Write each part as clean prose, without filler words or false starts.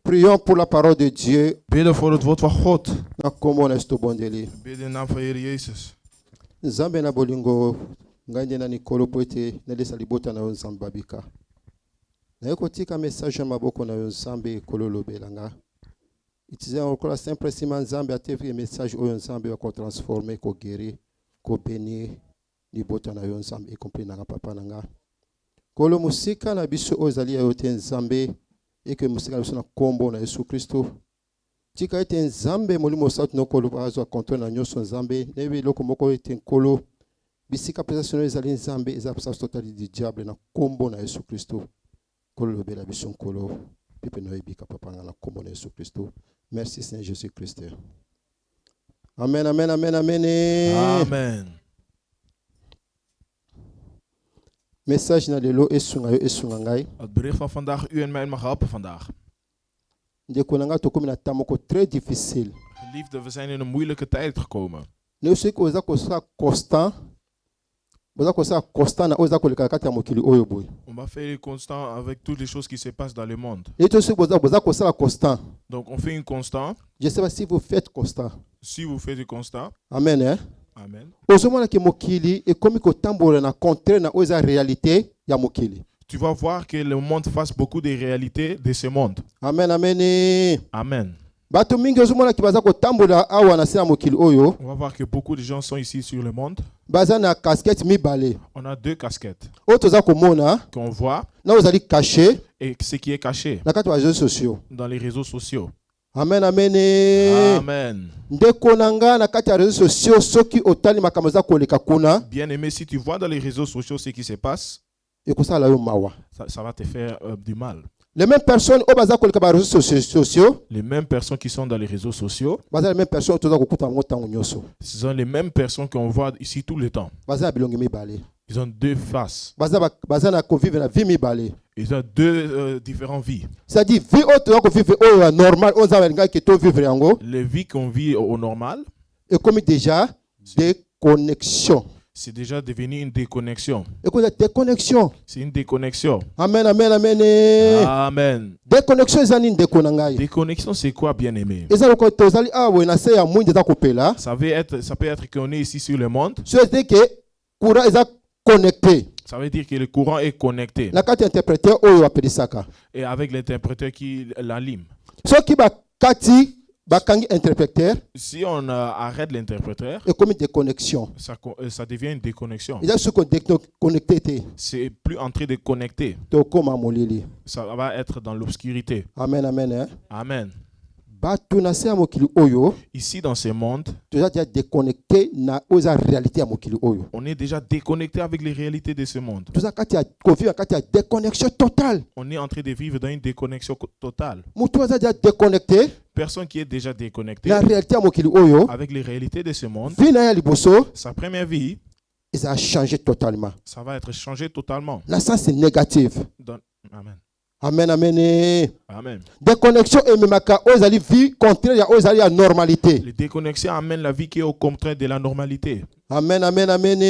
Prions pour la parole de Dieu. Bidden voor het woord van God. Na kombo na sto bondeli. Bidden in de naam van Heer Jezus. Nzambe na bolingo ngande na nikolo poete na lesa libota na nzambe babika. Na yoko tika message ya maboko na nzambe kololo belanga. Itiza okola sempre sima nzambe atevi message oyo nzambe wa ko transformer ko guérir ko bénir libota na nzambe compris na papa nanga. Kolo musika na biso ozali ya yote nzambe eke musika na biso na kombo na Yesu Kristo. Tika ete nzambe molimo sauti no kolo bazo contrôle na nyoso nzambe nebe loko moko ete nkolo bisika prestation ezali nzambe eza puissance totale du diable na kombo na Yesu Kristo. Kolo lobela biso nkolo pipe no ebika papa na kombo na Yesu Kristo. Merci Seigneur Jésus Christ. Amen, amen, amen, amen. Amen. Message na lelo esunga yo esunga ngai. Het bericht van vandaag, u en mij mag helpen vandaag. Ndeko nanga tokomi na tamoko très difficile. Geliefde, we zijn in een moeilijke tijd gekomen. Ne siko oza kosa constant. Oza kosa constant na oza koleka kati ya mokili oyo boy. On va faire constant avec toutes les choses qui se passent dans le monde. Et tout ce oza kosa constant. Donc on fait une constant. Je sais pas si vous faites constant. Si vous faites du constant. Amen, hein? Amen. Ozomona ke mokili e komi ko tambola na contraire na oza réalité ya mokili. Tu vas voir que le monde fasse beaucoup de réalités de ce monde. Amen, amen. Amen. Bato mingi ozomona ki baza ko tambola awa na sina mokili oyo. On va voir que beaucoup de gens sont ici sur le monde. Baza na casquette mibale. On a deux casquettes O toza ko mona qu'on voit na ozali caché et ce qui est caché na kati ya réseaux sociaux. dans les réseaux sociaux. Amen, amen. Amen. Ndeko nanga na kati ya réseaux sociaux soki otali makambo za koleka kuna. Bien aimé, si tu vois dans les réseaux sociaux ce qui se passe, Ekosala yo mawa. ça va te faire du mal. Les mêmes personnes au baza koleka ba réseaux sociaux. Les mêmes personnes qui sont dans les réseaux sociaux, Baza les mêmes personnes toza kokuta ngo tango nyoso. ce sont les mêmes personnes qu'on voit ici tout le temps. Baza na bilongi mibale. Ils ont deux faces. Baza na convivre na vie mibale. Ils ont deux différentes vies. C'est-à-dire vie autre ko vivre au normal on za nga ki to vivre yango. Les vies qu'on vit au normal, Et comme déjà des connexions. c'est déjà devenu une déconnexion. Et comme des connexions. C'est une déconnexion. Amen, amen, amen. Amen. Déconnexion ezani ndeko na ngai. Déconnexion, c'est quoi, bien aimé? Ezali ko tozali awe na se ya mwinde za kopela. Ça peut être qu'on est ici sur le monde. C'est que courant eza connecté. Ça veut dire que le courant est connecté. Na kati interpréteur oyo apelisaka. Et avec l'interpréteur qui l'anime. Soki ba kati bakangi interpréteur Si on arrête l'interpréteur, et comme des connexions. ça devient une déconnexion. Ils sont connectés. C'est plus en train de connecter. To koma molili. Ça va être dans l'obscurité. Amen, amen. Hein? Amen. Batu na se ya mokili oyo. Ici dans ce monde, Tu es déjà déconnecté na oza réalité ya mokili oyo. on est déjà déconnecté avec les réalités de ce monde. Tu as kati ya convivre kati ya déconnexion totale. On est en train de vivre dans une déconnexion totale. Mutu aza déjà déconnecté Personne qui est déjà déconnecté na réalité ya mokili oyo. avec les réalités de ce monde, Vie na ya liboso, sa première vie, ils a changé totalement. ça va être changé totalement. La sens c'est négatif. Amen. Amen, amen. Amen. Déconnexion et memaka ozali vie contraire ya ozali ya normalité. Les déconnexions amènent la vie qui est au contraire de la normalité. Amen, amen, amen.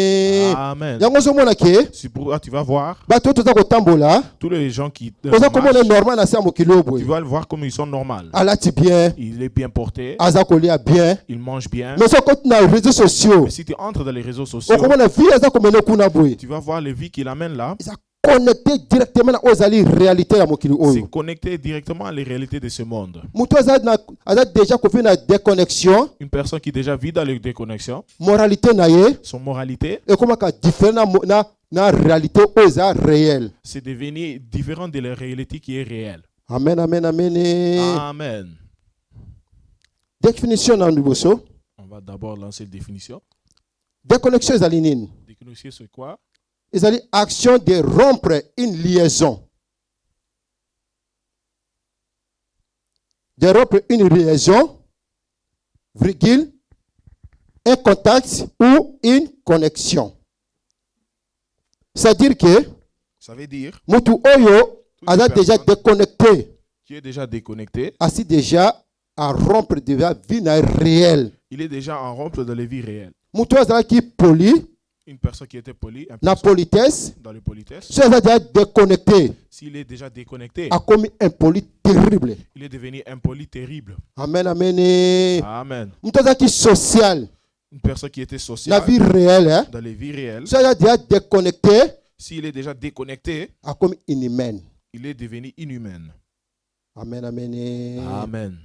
Amen. Yango zo mona ke C'est pourquoi tu vas voir bato toza ko tambola. tous les gens qui Oza komona marchent, normal na se ya mokili tu boy. vas le voir comme ils sont normaux. Alati bien, Il est bien porté, aza kolia bien. il mange bien. Mais so kote na réseaux sociaux. Mais si tu entres dans les réseaux sociaux, Okomona vie aza komena kuna boy. tu vas voir les vies qu'il amène là. Ils sont connectés directement na ozali réalité ya mokili C'est oyo. connecté directement à les réalités de ce monde. Mutu aza déjà kofi na déconnexion, Une personne qui déjà vit dans les déconnexions, moralité na ye son moralité, et comment ka différent na réalité oza réelle. c'est devenu différent de la réalité qui est réelle. Amen, amen, amen. Amen. Définition na liboso. On va d'abord lancer la définition. Déconnexion ezali nini? Déconnexion, c'est quoi? Ezali action de rompre une liaison. De rompre une liaison, virgule, un contact ou une connexion. C'est-à-dire que Ça veut dire mutu oyo aza toute déjà personne déconnecté, qui est déjà déconnecté, asi déjà à rompre de la vie réelle. il est déjà en rompre dans les vies réelles. Mutu azalaki poli, Une personne qui était polie, une na personne politesse, dans le politesse, si eza déjà déconnecté, s'il est déjà déconnecté, akomi impoli terrible. il est devenu impoli terrible. Amen, amen. Amen. Mtu azalaki social, Une personne qui était la sociale vie réelle, hein. dans les vies réelles, Si eza déjà déconnecté, s'il est déjà déconnecté, akomi inhumaine. il est devenu inhumain. Amen, amen. Amen.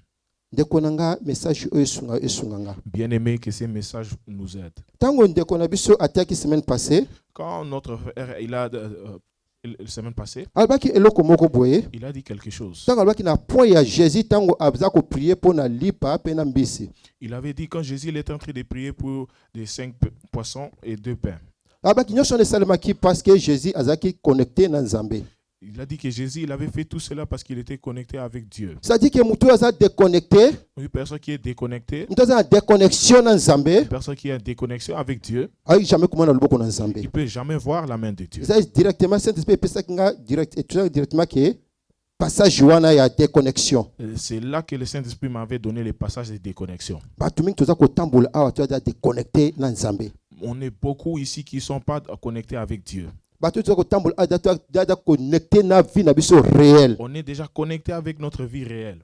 Ndeko na nga message oyo esunga nga. Bien aimé, que ces messages nous aident. Tango ndeko na biso atiaki semaine passée, Quand notre frère, la semaine passée, alobaki eloko moko boye. il a dit quelque chose. Tango alobaki na point ya Jésus tango aza ko prier pour na lipa pe na mbisi. Il avait dit quand Jésus il était en train de prier pour des 5 poissons et 2 pains. Alobaki nyonso esalemaki parce que Jésus azaki connecté na Nzambe. Il a dit que Jésus il avait fait tout cela parce qu'il était connecté avec Dieu. Ça dit que mutu aza déconnecté, Une personne qui est déconnectée, mutu aza na déconnexion na Nzambe, une personne qui est en déconnexion avec Dieu, ayi jamais komona loboko na Nzambe. il ne peut jamais voir la main de Dieu. Ça directement Saint-Esprit epesaki nga directement que passage wana ya déconnexion. C'est là que le Saint-Esprit m'avait donné les passages de déconnexion. Bato mingi toza kotambola awa toza déconnecté na Nzambe. On est beaucoup ici qui ne sont pas connectés avec Dieu. Bato toza kotambola awa toza connecté na vie na biso réel. On est déjà connecté avec notre vie réelle.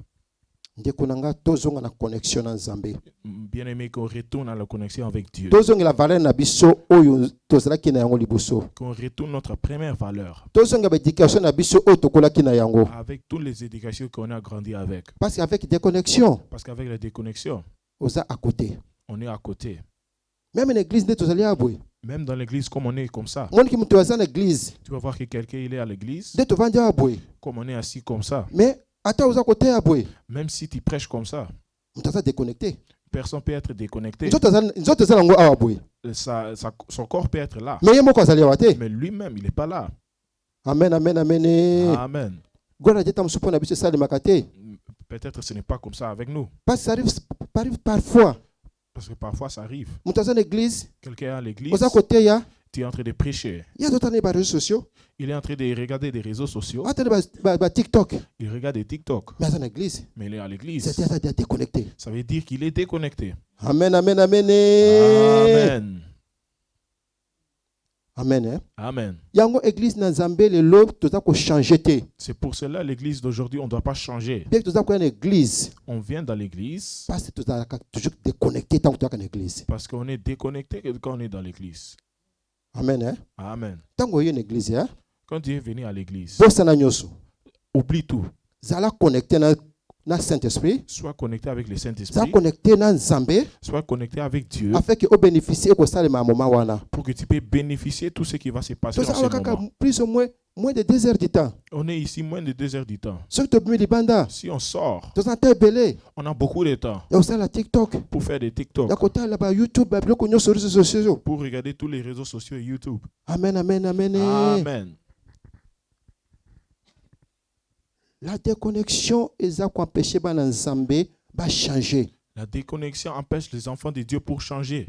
Ndeko na nga tozonga na connexion na Nzambe. Bien aimé, qu'on retourne à la connexion avec Dieu. Tozonga valeur na biso oyo tozalaki na yango liboso. Qu'on retourne notre première valeur. Tozonga éducation na biso oyo tokolaki na yango. Avec toutes les éducations qu'on a grandi avec. Parce qu'avec déconnexion, Parce qu'avec la déconnexion, oza à côté. on est à côté. Même l'église nde tozali abwe. Même dans l'église, comme on est comme ça, Moni ki mutu aza na église, tu vas voir que quelqu'un il est à l'église, nde tovandi abwe. comme on est assis comme ça. Mais ata oza côté abwe, Même si tu prêches comme ça, mutu aza déconnecté. personne peut être déconnecté. Nzoto aza nango awa abwe. Son corps peut être là. Mais ye moko azali awa te. Mais lui-même, il n'est pas là. Amen, amen, amen. Amen. Gloire Dieu ta musu pona biso esalemaka te. Peut-être ce n'est pas comme ça avec nous. Parce que ça arrive parfois. Parce que parfois ça arrive. Mutu aza na église, Quelqu'un est à l'église, oza côté ya, tu es en train de prêcher. ya azotala na ba réseaux sociaux, Il est en train de regarder des réseaux sociaux. atala ba TikTok. Il regarde des TikTok. Mais aza na église, Mais il est à l'église. c'est aza déconnecté. Ça veut dire qu'il est déconnecté. Amen, amen, amen. Amen. Amen. Hein? Amen. Yango église na Nzambe lelo toza ko changer te. C'est pour cela l'église d'aujourd'hui, on ne doit pas changer. Bien que toza ko na église, On vient dans l'église parce que toza toujours déconnecté tant que toza na église. parce qu'on est déconnecté quand on est dans l'église. Amen. Hein? Amen. Tango yo na église hein? Quand tu es venu à l'église, Bosa na nyoso. oublie tout. Zala connecté na Saint-Esprit. Sois connecté avec le Zala Saint-Esprit. connecté na Nzambe Sois connecté avec Dieu afin que o bénéficier ko salema moment wana. pour que tu puisses bénéficier de tout ce qui va se passer Toza en ce kaka moment. plus ou moins de 2 heures du temps. On est ici moins de 2 heures du temps. Ce que tu as libanda, Si on sort, toza te belé. on a beaucoup de temps Ya osala TikTok. pour faire des TikTok, Ya kota la ba YouTube ba biloko nyoso réseaux sociaux. pour regarder tous les réseaux sociaux et YouTube. Amen, amen, amen. Amen. La déconnexion eza ko empêcher bana Nzambe ba changer. La déconnexion empêche les enfants de Dieu pour changer.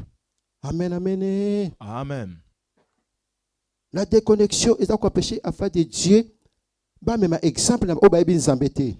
Amen, amen. Amen. La déconnexion eza ko empêcher afin de Dieu ba même exemple na o ba bi Nzambe te.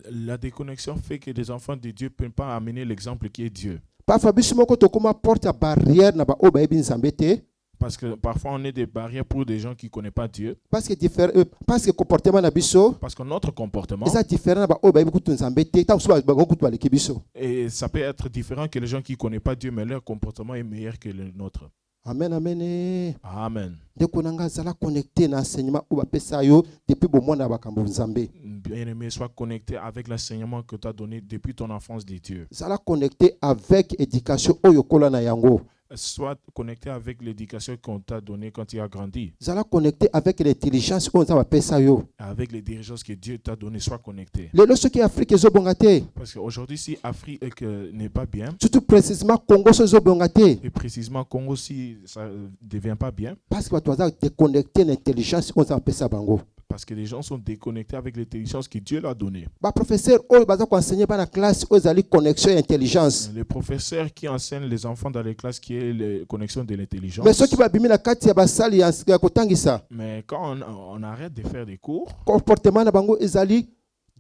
La déconnexion fait que les enfants de Dieu ne peuvent pas amener l'exemple qui est Dieu. Parfois biso moko to koma porte barrière na ba o ba bi Nzambe te. Parce que parfois on est des barrières pour des gens qui ne connaissent pas Dieu. Parce que comportement na biso Parce que notre comportement, eza différent na ba o ba bi kutu Nzambe te. Ta so ba kutu ba leki biso. et ça peut être différent que les gens qui ne connaissent pas Dieu, mais leur comportement est meilleur que le nôtre. Amen, amen. Amen. Ndeko nanga zala connecté na enseignement o ba pesa yo depuis bo mwana bakambo Nzambe. Bien-aimé, sois connecté avec l'enseignement que tu as donné depuis ton enfance de Dieu. Zala connecté avec éducation oyo kola na yango. Sois connecté avec l'éducation qu'on t'a donnée quand tu as grandi. Zala connecté avec l'intelligence oyo nzaba pesa yo. Avec les dirigeances que Dieu t'a données, sois connecté. Lelo soki Afrique ezobonga te. Parce qu'aujourd'hui, si Afrique n'est pas bien, Surtout précisément Congo so ezobonga te. et précisément Congo, si ça ne devient pas bien, Parce que bato baza déconnecté l'intelligence oyo nzaba pesa bango. parce que les gens sont déconnectés avec l'intelligence que Dieu leur a donnée. Ba professeur oyo baza ko enseigner bana classe oyo ezali connexion et intelligence. Les professeurs qui enseignent les enfants dans les classes qui est la connexion de l'intelligence. Mais soki babimi na kati ya basali ya kotangisa, Mais quand on arrête de faire des cours, comportement na bango ezali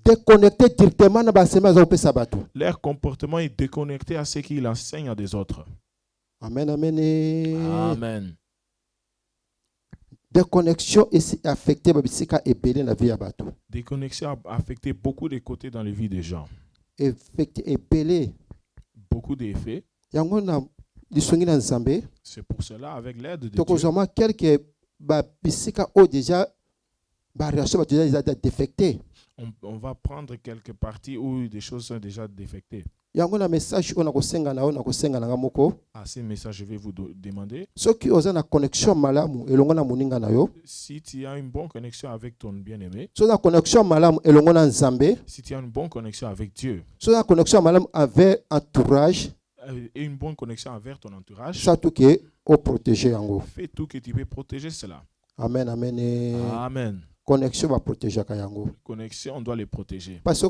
déconnecté directement na bansema za pesa bato. leur comportement est déconnecté à ce qu'ils enseignent à des autres. Amen, amen. Amen. déconnexion esi affecté babisika ebele na vie ya bato. Déconnexion a affecté beaucoup de côtés dans les vies des gens. Affecté ebele. Beaucoup d'effets. Yango na lisongi na Nzambe. C'est pour cela, avec l'aide de Dieu, Tokozoma quelques babisika o déjà ba relation ba déjà défecté. on va prendre quelques parties où des choses sont déjà défectées. Yango na message on a kosenga na kosenga na moko. À ces messages, je vais vous demander Soki oza na connexion malamu elongo na moninga na yo. si tu as une bonne connexion avec ton bien-aimé, So na connexion malamu elongo na Nzambe. si tu as une bonne connexion avec Dieu So na connexion malamu avec entourage. et une bonne connexion avec ton entourage, Ça tout que au protéger yango. fais tout que tu peux protéger cela. Amen amen. Amen. Connexion va protéger ka yango. Connexion, on doit les protéger. Parce que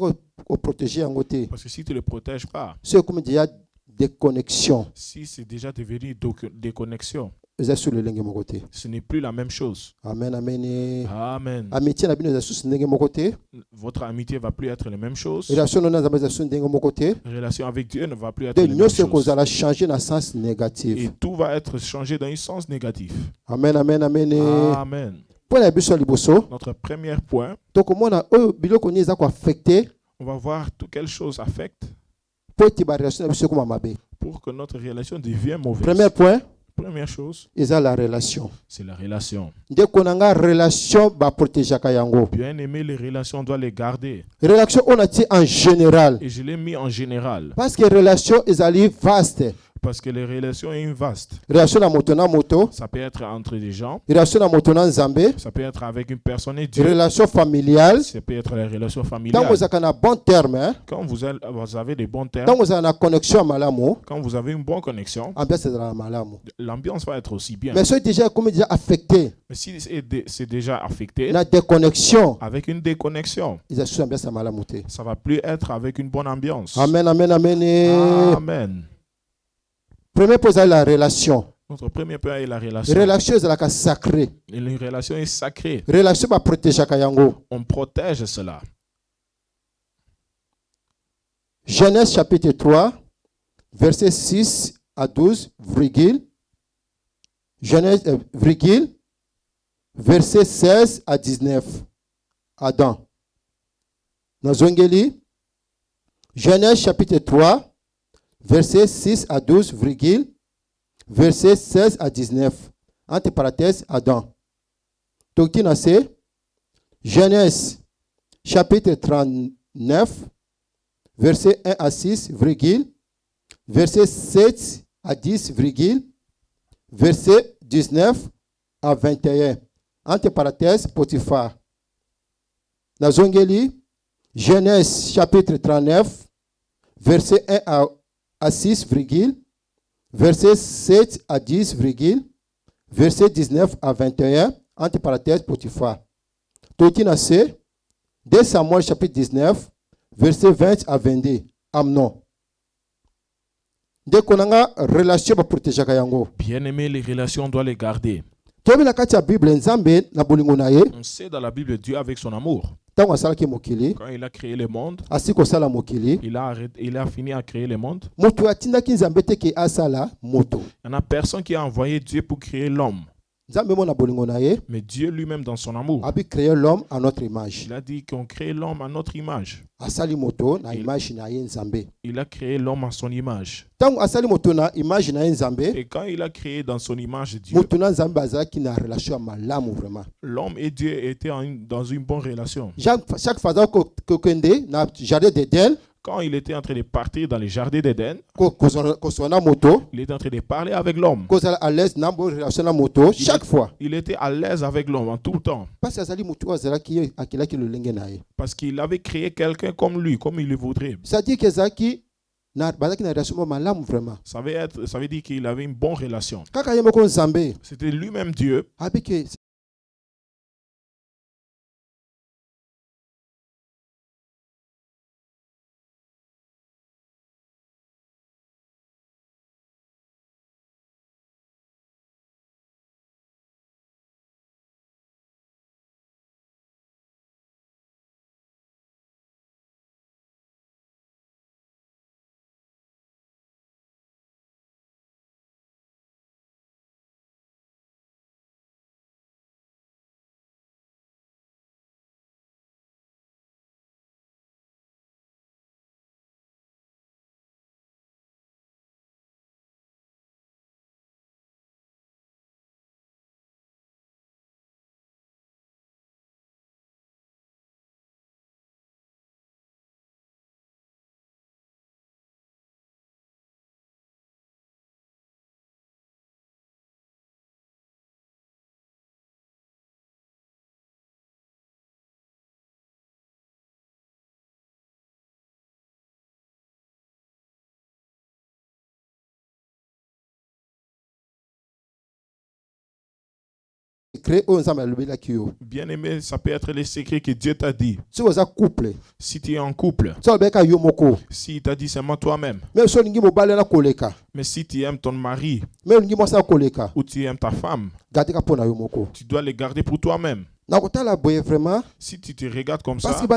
au protéger yango te. Parce que si tu ne les protèges pas, C'est comme déjà déconnexion. si c'est déjà devenu déconnexion, Eza sur le lenge moko te. ce n'est plus la même chose. Amen amen. Amen. Amitié na bino eza sur ndenge moko te. Votre amitié va plus être la même chose. Relation na Nzambe eza sur ndenge moko te. Relation avec Dieu ne va plus être De la même nyonso chose. kozala changer na sens Et négatif. tout va être changé dans un sens négatif. Amen amen amen. Amen. Pour la biso liboso, Notre premier point, tokomona oyo biloko ni eza ko affecter on va voir tout quelle chose affecte po ete ba relation na biso koma mabe. pour que notre relation devienne mauvaise. Premier point, Première chose, eza la relation. c'est la relation. Ndeko nanga relation ba protéger ka yango. Bien aimé, les relations, on doit les garder. Relation on a dit en général. Et je l'ai mis en général. Parce que relation ezali vaste. Parce que les relations sont vastes. Relation na moto, Ça peut être entre des gens. relation na moto na Nzambe, Ça peut être avec une personne et Dieu. relation familiale. Ça peut être la relation Tant familiale. vous avez un bon terme, hein? Quand vous avez des bons Tant termes, vous avez une connexion malamu, quand vous avez une bonne connexion, ambiance est dans malamu. l'ambiance va être aussi bien. Mais c'est déjà comme déjà affecté, Mais si c'est déjà affecté, la déconnexion, avec une déconnexion, ils ont sous ambiance malamu te. ça va plus être avec une bonne ambiance. Amen, amen, amen. Amen. Premier point c'est la relation. Notre premier point est la relation. Relation c'est la sacrée. Et une relation est sacrée. Relation va protéger kayango. On protège cela. Genèse chapitre 3, verset 6 à 12, virgule. Genèse, virgule, verset 16 à 19. Adam. Nazongeli. Genèse chapitre 3, verset 6 à 12, virgule, verset 16 à 19. Entre parenthèses, Adam. Tokina c'est Genèse chapitre 39, verset 1 à 6, virgule, verset 7 à 10, virgule, verset 19 à 21. Entre parenthèses, Potiphar. Nazongeli, Genèse chapitre 39, verset 1 à 6, virgule, verset 7 à 10, virgule, verset 19 à 21, entre parenthèses, Potiphar. Tokina c'est 2 Samuel chapitre 19, verset 20 à 22. Amnon. Dès qu'on a une relation pour protéger yango. Bien aimé, les relations, on doit les garder. Tobi na kati ya Bible Nzambe na bolingo na ye. On sait dans la Bible Dieu avec son amour. Tango asalaki mokili, Quand il a créé le monde, asi kosala mokili. il a fini à créer le monde. Moto atindaki Nzambe te ke asala moto. Il n'y en a personne qui a envoyé Dieu pour créer l'homme. Nzambe mo na bolingo na ye, Mais Dieu lui-même dans son amour, abi créer l'homme à notre image. il a dit qu'on crée l'homme à notre image. Asali moto na image na ye Nzambe. Il a créé l'homme à son image. Tango asali moto na image na ye Nzambe, Et quand il a créé dans son image Dieu, moto na Nzambe azalaki na relation ya malamu vraiment. l'homme et Dieu étaient dans une bonne relation. Chaque fois que kende na jardin d'Éden, Quand il était en train de partir dans les jardins d'Éden, kosona moto, il était en train de parler avec l'homme. kozala à l'aise na bo relation na moto chaque fois. Il était à l'aise avec l'homme en tout le temps. Parce que azali moto azalaki akilaki lolenge na ye. Parce qu'il avait créé quelqu'un comme lui, comme il le voudrait. C'est-à-dire que ezalaki na bazalaki na relation malamu vraiment. Ça veut dire qu'il avait une bonne relation. Kaka ye moko Nzambe, C'était lui-même Dieu. abi ke secret oyo nzambe alobelaki yo. Bien-aimé, ça peut être les secrets que Dieu t'a dit. Soki oza couple, Si tu es en couple, soki alobelaka yo moko, si t'a dit seulement toi-même, me so olingi mobali na koleka, mais si tu aimes ton mari me olingi mwasi na koleka, ou tu aimes ta femme, gardeka mpo na yo moko. tu dois les garder pour toi-même. Nakotala boye vraiment, Si tu te regardes comme parce ça, que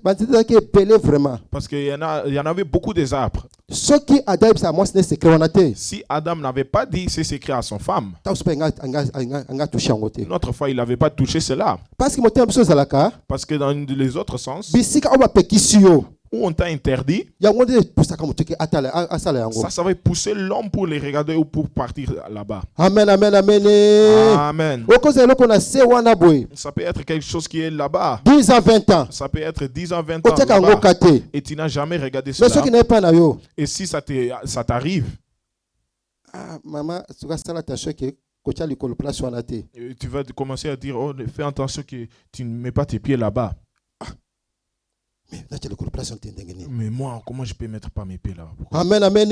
banzezaki ebele vraiment. parce qu'il y en avait beaucoup des arbres. Soki Adam yebisa mwasi na secret wana te, Si Adam n'avait pas dit ses secrets à son femme, ntango so mpe anga touche yango te. une autre fois, il n'avait pas touché cela. Parce que motema biso ezalaka, Parce que dans les autres sens, bisika oyo bapekisi yo, où on t'a interdit, yango nde epusaka moto ke asala yango. ça va pousser l'homme pour les regarder ou pour partir là-bas. Amen, amen, amen. Amen. Okoza eloko na se wana boye, Ça peut être quelque chose qui est là-bas. 10 ans, 20 ans, Ça peut être 10 ans, 20 ans otiaka yango là-bas. ka te. Et tu n'as jamais regardé Mais cela. soki na epai na yo, Et si ça t'arrive, mama soki asala attention ke kotia likolo place wana te. tu vas commencer à dire, oh, fais attention que tu ne mets pas tes pieds là-bas. Mais natia likolo place wana te ndenge nini. Mais moi, comment je peux mettre pas mes pieds là? Pourquoi? Amen, amen.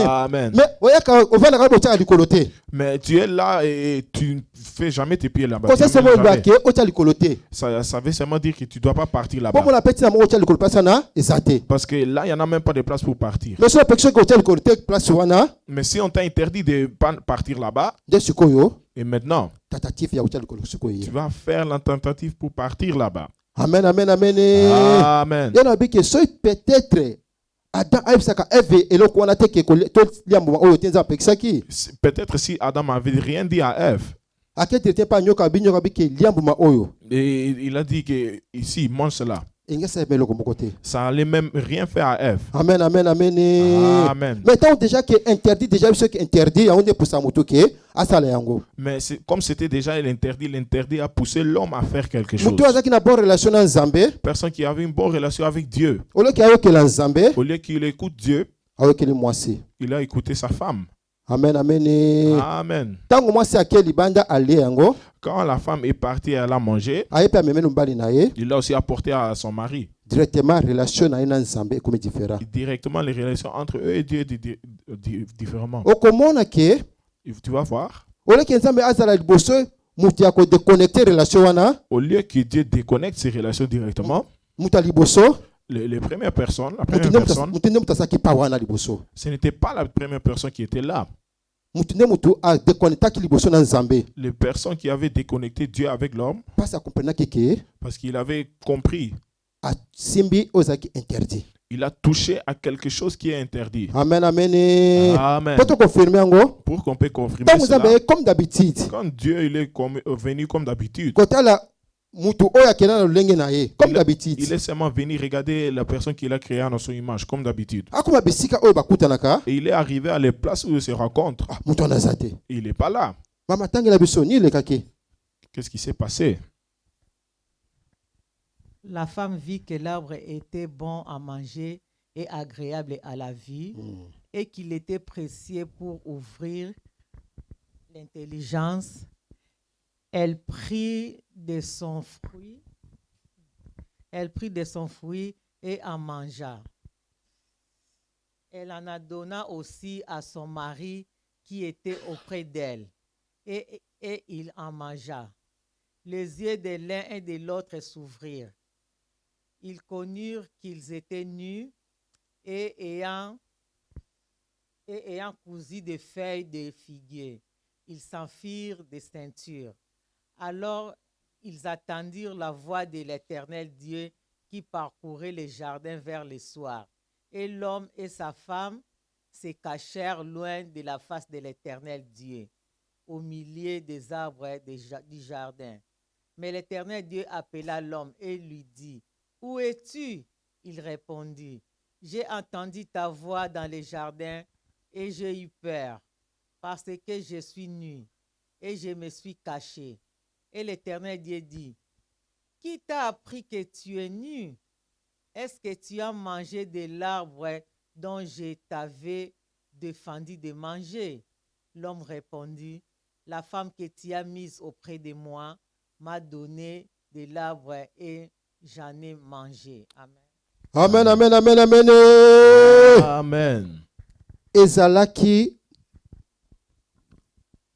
Amen. Mais oyaka ovandaka botiaka likolo te. Mais tu es là et tu ne fais jamais tes pieds là-bas. Kosa Tu semo n'amènes jamais. obake otia likolo te. Ça veut seulement dire que tu ne dois pas partir Po là-bas. mona peti na moko otia likolo place wana eza te. Parce que là, il n'y en a même pas de place pour partir. Mais soki opekisi otia likolo te place wana, Mais si on t'a interdit de pas partir là-bas, nde sikoyo et maintenant, tentative ya kotia likolo sikoyo tu ye. vas faire la tentative pour partir là-bas. Amen, amen, amen. Amen. Yana biki soki peut-être Adam ayebisaka Eve eloko wana te ke tolia mbuma oyo te nzambe apekisaki. Peut-être si Adam avait rien dit à Ève, Akete te pa nyoka binyoka biki lia mbuma oyo. et il a dit que ici, mange cela. Ingesa ebe eloko moko te. Ça allait même rien faire à Ève. Amen, amen, amen. Amen. Mais tant déjà que interdit, déjà ce qui est interdit, on est pour sa moto qui asala yango. Mais comme c'était déjà l'interdit a poussé l'homme à faire quelque chose. Moto azaki na bonne relation na Nzambe, Personne qui avait une bonne relation avec Dieu, au lieu qu'il ayoke la Nzambe, au lieu qu'il écoute Dieu, ayoke le mwasi. il a écouté sa femme. Amen, amen. Amen. Tango mwasi akeli banda ali yango, Quand la femme est partie, elle a mangé, ayepe ameme mbali na ye, il l'a aussi apporté à son mari. directement relation na ina Nzambe comme différent. Directement, les relations entre eux et Dieu étaient différemment. Okomona ke Tu vas voir, au lieu que Nzambe azala liboso mutu ya ko déconnecter relation wana, au lieu que Dieu déconnecte ses relations directement, mutu liboso, les premières personnes, la mutu première personne, nde mutu asaki pa wana liboso. ce n'était pas la première personne qui était là. Mutu nde mutu a déconnectaki liboso na Nzambe. Les personnes qui avaient déconnecté Dieu avec l'homme, Parce à comprendre que parce qu'il avait compris, a simbi ozaki interdit. il a touché à quelque chose qui est interdit. Amen, amen. Amen. Peut-on confirmer yango? Pour qu'on puisse confirmer Tant cela, Nzambe comme d'habitude. quand Dieu il est venu comme d'habitude, Kotala mutu oyo akena na lolenge na ye comme d'habitude. il est seulement venu regarder la personne qu'il a créée en son image, comme d'habitude. Akoma besika oyo bakutanaka, Et il est arrivé à les places où ils se rencontrent. mutu anaza te. Il n'est pas là. Mama tangela biso ni lekaki. Qu'est-ce qui s'est passé? La femme vit que l'arbre était bon à manger et agréable à la vue et qu'il était précieux pour ouvrir l'intelligence. Elle prit de son fruit. Elle prit de son fruit et en mangea. Elle en a donné aussi à son mari qui était auprès d'elle et il en mangea. Les yeux de l'un et de l'autre s'ouvrirent. Ils connurent qu'ils étaient nus et ayant cousu des feuilles de figuier, ils s'enfirent des ceintures. Alors ils attendirent la voix de l'Éternel Dieu qui parcourait les jardins vers le soir. Et l'homme et sa femme se cachèrent loin de la face de l'Éternel Dieu, au milieu des arbres du jardin. Mais l'Éternel Dieu appela l'homme et lui dit: Où es-tu? Il répondit: J'ai entendu ta voix dans les jardins et j'ai eu peur, parce que je suis nu et je me suis caché. Et l'Éternel Dieu dit: Qui t'a appris que tu es nu? Est-ce que tu as mangé de l'arbre dont je t'avais défendu de manger? L'homme répondit: La femme que tu as mise auprès de moi m'a donné de l'arbre et j'en ai mangé. Amen. Amen, amen, amen, amen. Amen. Ezalaki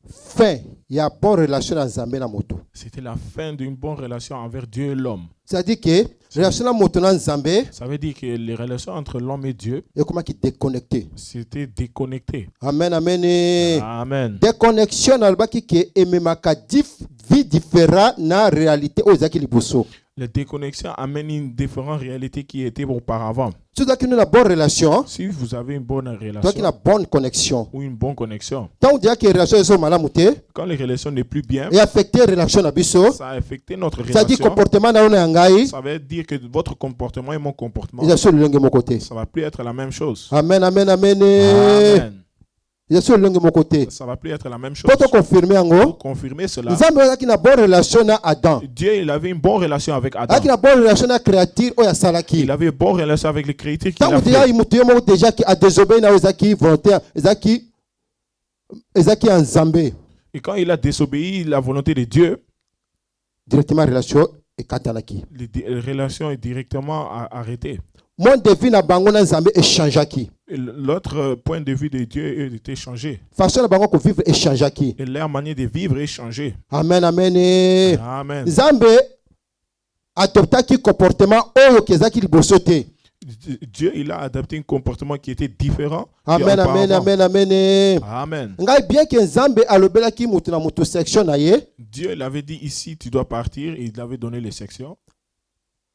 fin ya bonne relation na Nzambe na moto. C'était la fin d'une bonne relation envers Dieu et l'homme. C'est-à-dire que relation na moto na Nzambe Ça veut dire que les relations entre l'homme et Dieu, et comment qui déconnecté. c'était déconnecté. Amen amen. Amen. Déconnexion na baki ke ememaka vie différent na réalité ozaki liboso. La déconnexion amène une différente réalité qui était auparavant. Si tu as une bonne relation, Si vous avez une bonne tu as relation une bonne connexion. ou une bonne connexion, Tant on dit que la relation est malamu te, quand les relations n'est plus bien, et affecter la relation na biso, ça a affecté notre ça dit relation. comportement na ona ngai, Ça veut dire que votre comportement et mon comportement, il y a sur le langue mon côté. ça va plus être la même chose. Amen amen amen. Amen. Il y a sur le langue mon côté. Ça va plus être la même chose. Pour te confirmer en Pour gros, confirmer cela, Nzambe a une bonne relation na Adam. Dieu il avait une bonne relation avec A Adam. une bonne relation na créature oya salaki. Il avait une bonne relation avec les créatures qu'il Tant a on dit ya fait. imutuye mo déjà qui a désobéi na ezaki volontaire, ezaki en Nzambe. Et quand il a désobéi la volonté de Dieu, Directement relation et katanaki. la relation est directement arrêtée. Mon devis na bango na Nzambe échangeaki. Et l'autre point de vue de Dieu était changé. Façon na bango ko vivre échangeaki. Et leur manière de vivre est changée. Amen amen. Amen. Nzambe adoptaki comportement oyo kezaki liboso te. Dieu il a adapté un comportement qui était différent. Amen amen amen amen. Amen. Ngai bien que Nzambe alobelaki mutu na mutu section na ye, Dieu il avait dit ici tu dois partir et il avait donné les sections.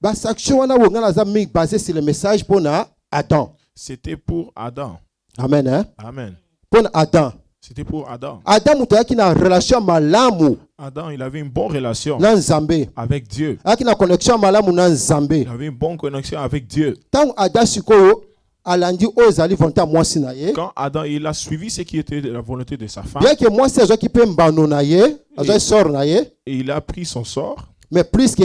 ba section wana wonga na za mi basé sur le message pour na Adam. C'était pour Adam. Amen hein. Amen. Pour Adam. C'était pour Adam. Adam mutu yaki na relation malamu Adam il avait une bonne relation na Nzambe. avec Dieu. Yaki na connexion malamu na Nzambe. Il avait une bonne connexion avec Dieu. Tant Adam sikoyo alandi oyo ezali volonté ya mwasi na ye. Quand Adam il a suivi ce qui était de la volonté de sa femme Bien que mwasi azwaki mpe mbano na ye, azwaki sort na ye, et il a pris son sort, mais plus que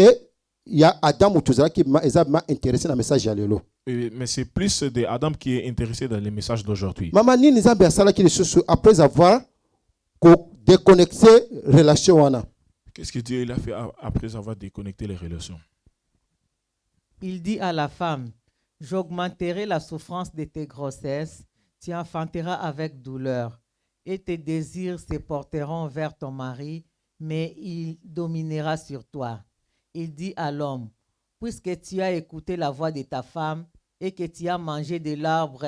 il y a Adam mutu ezalaki ezalaki intéressé na message ya lelo. mais c'est plus de Adam qui est intéressé dans les messages d'aujourd'hui. Mama nini Nzambe asalaki lisusu après avoir déconnecté relation wana. Qu'est-ce que Dieu il a fait après avoir déconnecté les relations? Il dit à la femme, j'augmenterai la souffrance de tes grossesses, tu enfanteras avec douleur, et tes désirs se porteront vers ton mari, mais il dominera sur toi. Il dit à l'homme, puisque tu as écouté la voix de ta femme et que tu as mangé de l'arbre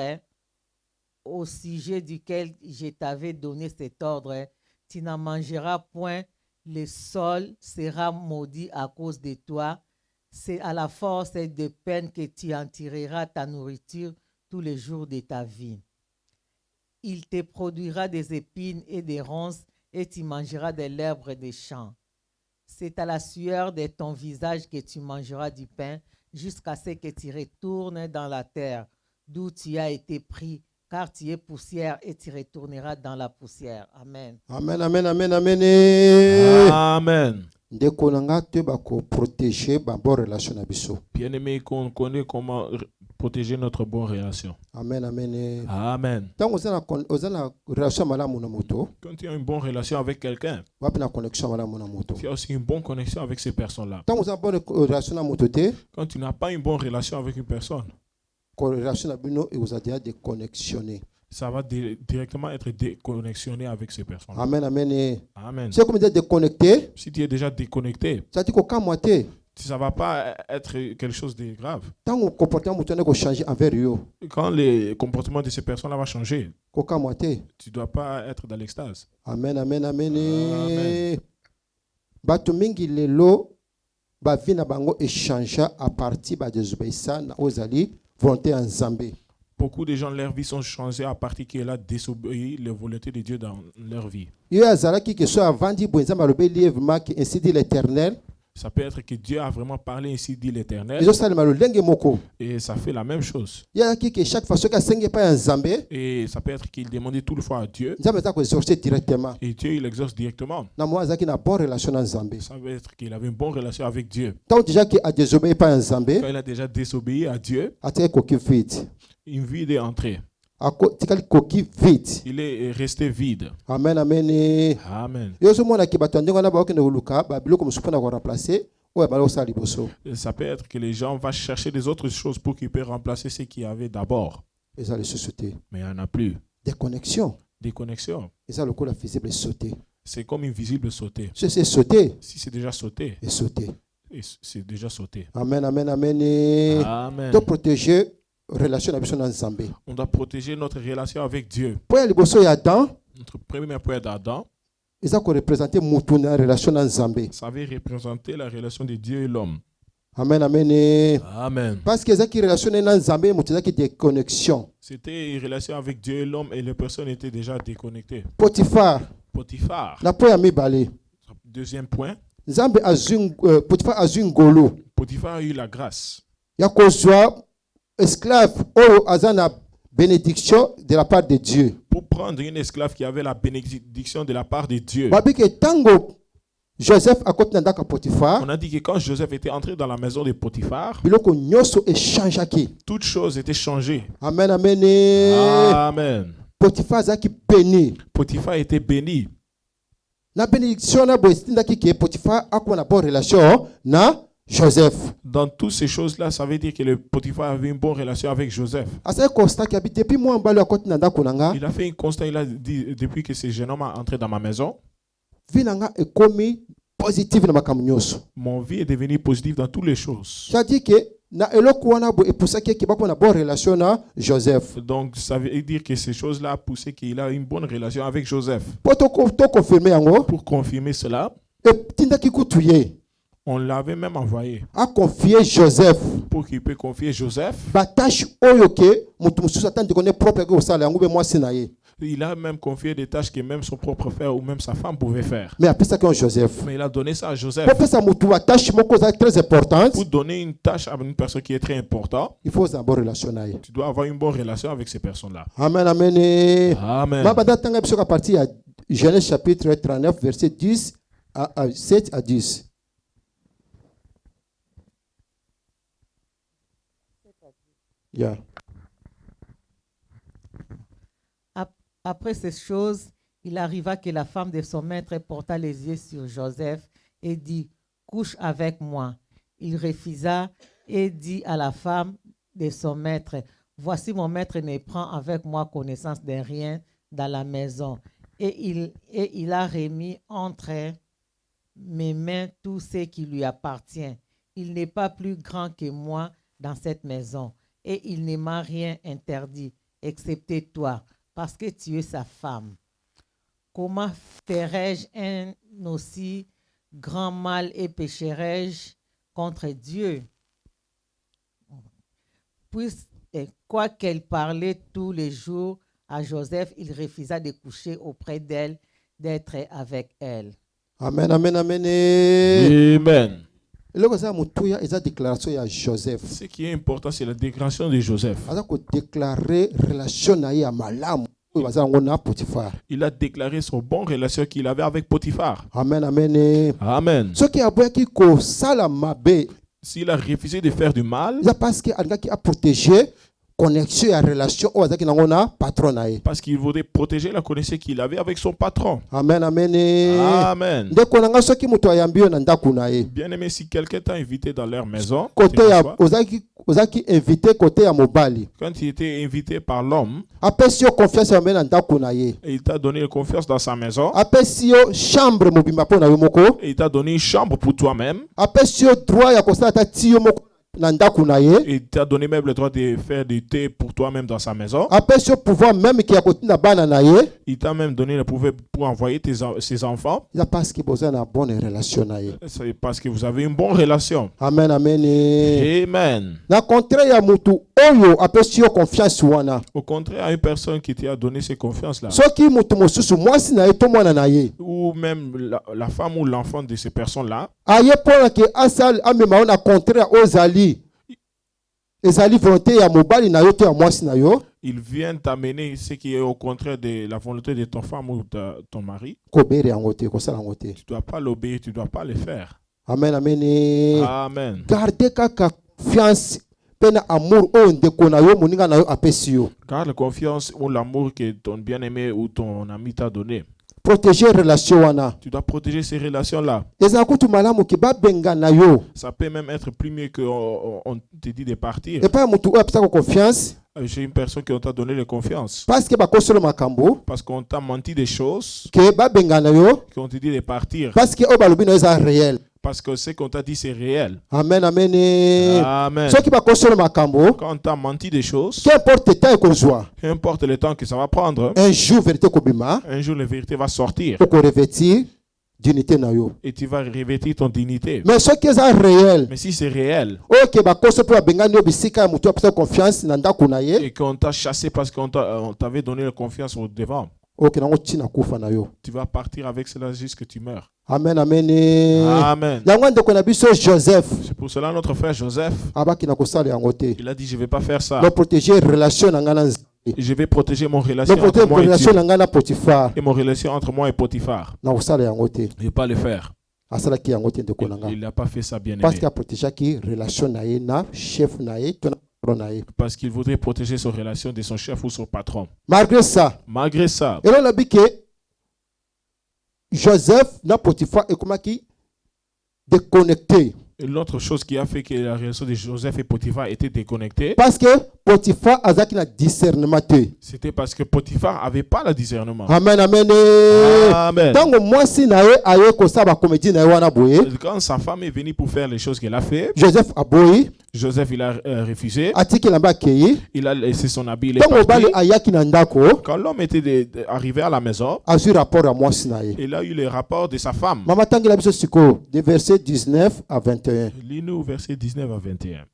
au sujet duquel je t'avais donné cet ordre, tu n'en mangeras point, le sol sera maudit à cause de toi. C'est à la force de peine que tu en tireras ta nourriture tous les jours de ta vie. Il te produira des épines et des ronces, et tu mangeras de l'herbe des champs. C'est à la sueur de ton visage que tu mangeras du pain, jusqu'à ce que tu retournes dans la terre, d'où tu as été pris, car tu es poussière et tu retourneras dans la poussière. Amen. Amen amen amen amen. Amen. Ndeko nanga te bako protéger ba bonne relation na biso. Bien-aimé, qu'on connaît comment protéger notre bonne relation. Amen amen. Amen. Tant ozana relation malamu na moto, Quand tu as une bonne relation avec quelqu'un, wapi na connexion malamu na moto. tu as aussi une bonne connexion avec ces personnes-là. Tant ozana bonne relation na moto te, Quand tu n'as pas une bonne relation avec une personne, relation na bino et vous a déjà déconnexionné. ça va directement être déconnexionné avec ces personnes. Amen amen. Amen. C'est comme dire déconnecté, Si tu es déjà déconnecté, ça dit ko kamwate. ça ne va pas être quelque chose de grave. Tant au comportement moto ne ko changer envers yo. Quand le comportement de ces personnes-là va changer, Ko kamwate. tu ne dois pas être dans l'extase. Amen amen amen. Amen. Bato mingi lelo ba vie na bango échanger à partir ba désobéissance na ozali volonté en Nzambe. Beaucoup de gens, leur vie sont changées à partir qu'elle a désobéi les volontés de Dieu dans leur vie. Yo azalaki que soit avant dit bon Nzambe alobe lièvement que ainsi dit l'Éternel. Ça peut être que Dieu a vraiment parlé ainsi dit l'Éternel Ezo salema lo lenge moko. et ça fait la même chose. Ya ki que chaque fois que senge pa en Nzambe, Et ça peut être qu'il demandait toutefois à Dieu Nzambe za ko exaucer directement. et Dieu il exauce directement. Na mo azaki na bonne relation na Nzambe. Ça veut être qu'il avait une bonne relation avec Dieu. Tant déjà que a désobéi pa en Nzambe, Quand il a déjà désobéi à Dieu, atake ko ki vide. une vie est entrée. Ako tikali ko ki vide. Il est resté vide. Amen amen. Amen. Yo so mona ki bato ndenge na ba ko ne luka ba biloko musupa na ko remplacer. Ouais, bah, ça, liboso. Ça peut être que les gens vont chercher des autres choses pour qu'ils puissent remplacer ce qu'il y avait d'abord. Et ça, les sociétés. Mais il n'y en a plus. Des connexions. Des connexions. Et ça, le coup, la visible est sauté. C'est comme invisible sauter. C'est sauter Si c'est déjà sauté, et sauter. c'est déjà sauté. Amen, amen, amen. Et Amen. de protéger relation avec son Nzambe. On doit protéger notre relation avec Dieu. Pour y liboso ya Adam, Notre premier point d'Adam, ils ont représenté mutu na relation na Nzambe. ça avait représenté la relation de Dieu et l'homme. Amen, amen. Et Amen. parce que qui relation na Nzambe, mutu qui des connexions. C'était une relation avec Dieu et l'homme et les personnes étaient déjà déconnectées. Potiphar, Potiphar, la poya mibale. deuxième point, Nzambe azung Potiphar azung golo. Potiphar a eu la grâce Ya kozwa esclave oyo azana bénédiction de la part de Dieu. pour prendre une esclave qui avait la bénédiction de la part de Dieu. Babi ke tango Joseph akoti na ndaka Potiphar, On a dit que quand Joseph était entré dans la maison de Potiphar, biloko nyonso échangeaki. toutes choses étaient changées. Amen, amen. Et Amen. Potiphar azaki béni. Potiphar était béni. Na bénédiction na boestindaki ke Potiphar akoma na bonne relation na Joseph. Dans toutes ces choses-là, ça veut dire que le Potiphar avait une bonne relation avec Joseph. Asaki constat ki habite depuis moi mbalo akoti na ndako nanga, Il a fait un constat, il a dit, depuis que ce jeune homme est entré dans ma maison, vie nanga ekomi positive na makambo nyonso. mon vie est devenue positive dans toutes les choses. C'est-à-dire que na eloko wana bo epusaki ki bakoma na bonne relation na Joseph. Donc, ça veut dire que ces choses-là ont poussé qu'il a une bonne relation avec Joseph. Po to confirmer yango, Pour confirmer cela, etindaki kutu ye on l'avait même envoyé a confier Joseph pour qu'il puisse confier Joseph. batache oyo ke mutu mosusu atandi kone propre ke osala yango be mwasi na ye. Il a même confié des tâches que même son propre frère ou même sa femme pouvait faire. Mais apesaki on Joseph. Mais il a donné ça à Joseph. Pour pesa mutu batache moko za très importante, Pour donner une tâche à une personne qui est très importante, il faut avoir une bonne relation na ye. tu dois avoir une bonne relation avec ces personnes-là. Amen, amen. Et Amen. mabada tanga biso ka partie ya Genèse chapitre 39 verset 10 à 7 à 10. Yeah. Après ces choses, il arriva que la femme de son maître porta les yeux sur Joseph et dit, couche avec moi. Il refusa et dit à la femme de son maître, voici mon maître ne prend avec moi connaissance de rien dans la maison. Et il a remis entre mes mains tout ce qui lui appartient. Il n'est pas plus grand que moi dans cette maison. Et il ne m'a rien interdit, excepté toi, parce que tu es sa femme. Comment ferais-je un aussi grand mal et pécherais-je contre Dieu? Quoiqu'elle parlait tous les jours à Joseph, il refusa de coucher auprès d'elle, d'être avec elle. Amen, amen, amen. Et Amen. eloko za mutuya eza déclaration ya Joseph. Ce qui est important, c'est la déclaration de Joseph. Aza ko déclarer relation na ye ya malamu oyo baza ngo na Potiphar. Il a déclaré son bon relation qu'il avait avec Potiphar. Amen, amen. Et Amen. soki aboyaki kosala mabe, S'il a refusé de faire du mal, eza parce que alingaki a protéger connexion ya relation oyo azalaki nango na patron na ye. parce qu'il voulait protéger la connexion qu'il avait avec son patron. Amen, amen. Et Amen. ndeko na nga soki moto ayambi yo na ndako na ye, Bien aimé, si quelqu'un t'a invité dans leur maison, côté ya ozalaki invité côté ya mobali, quand il était invité par l'homme, apesi yo confiance ya mabe na ndako na ye, et il t'a donné confiance dans sa maison, apesi yo chambre mobimba mpo na yo moko, et il t'a donné une chambre pour toi-même, apesi yo droit ya kosala ata ti yo moko na ndako na ye, et il t'a donné même le droit de faire du thé pour toi-même dans sa maison. apesi yo pouvoir même ki ya kotinda bana na ye. Il t'a même donné le pouvoir pour envoyer ses enfants. eza parce que boza na bonne relation na ye. C'est parce que vous avez une bonne relation. Amen, amen. Et Amen. na contraire ya mutu oyo apesi yo confiance wana, Au contraire, à une personne qui t'a donné ces confiances-là, soki mutu mosusu mwasi na ye to mwana na ye ou même la femme ou l'enfant de ces personnes-là, aye mpona ke asali amema yo na contraire oyo ezali volonté ya mobali na yo to ya mwasi na yo, ils viennent t'amener ce qui est au contraire de la volonté de ton femme ou de ton mari. kobere yango te, kosala yango te. Tu ne dois pas l'obéir, tu ne dois pas le faire. Amen, amen. Et Amen. garde kaka confiance mpe na amour oyo ndeko na yo moninga na yo apesi yo. Garde la confiance ou l'amour que ton bien-aimé ou ton ami t'a donné. Protéger relation wana. Tu dois protéger ces relations-là. Ezala kutu malamu ke babenga na yo. Ça peut même être plus mieux qu'on te dit de partir. Epai ya mutu oyo apesaka confiance, J'ai une personne qui t'a donné de confiance. parce que bakosolo makambo Parce qu'on t'a menti des choses, ke babengana yo qu'on t'a dit de partir. parce que o balobi na eza réel. Parce que ce qu'on t'a dit, c'est réel. Amen, amen. Amen. Soki bakosolo makambo, Quand on t'a menti des choses, qu'importe temps ekozwa, qu'importe le temps que ça va prendre, un jour vérité kobima, un jour la vérité va sortir oko revêtir dignité na yo. et tu vas revêtir ton dignité. Mais soki eza réel, Mais si c'est réel ok bakoso pe babengani yo bisika ya mutu apesa confiance na ndako na ye, et qu'on t'a chassé parce qu'on on t'avait donné la confiance au devant, ok nango tina kufa na yo. tu vas partir avec cela jusqu'à ce que tu meurs. Amen, amen. Amen. Yango ndeko na biso Joseph C'est pour cela notre frère Joseph, abaki na kosala yango te. il a dit je vais pas faire ça. No protéger relation na nga na Nzambe. Je vais protéger mon relation No entre protéger moi et relation Dieu. na nga na Potiphar. Et mon relation entre moi et Potiphar. Na kosala yango te. Je ne vais pas le faire. Asalaki yango te ndeko na nga. Il n'a pas fait ça bien Parce aimé. qu'il a protégé qui relation na ye na chef na ye to na patron na ye. Parce qu'il voudrait protéger son relation de son chef ou son patron. Malgré ça, Malgré ça, et là la que Joseph na Potiphar ekomaki déconnecté l'autre chose qui a fait que la relation de Joseph et Potiphar était déconnectée, parce que Potiphar azaki na discernement te. c'était parce que Potiphar n'avait pas le discernement. Amen, amen. Amen. Tango mwasi na ye aye kosaba comédie na ye wana boye, Quand sa femme est venue pour faire les choses qu'elle a fait, Joseph aboyi Joseph il a refusé. atiki lamba akei. Il a laissé son habit. Il est Tango parti. bali ayaki na ndako Quand l'homme était arrivé à la maison, azwi rapport ya mwasi na ye. il a eu le rapport de sa femme. Mama tangela biso siko de verset 19 à 21. Lis-nous versets 19 à 21.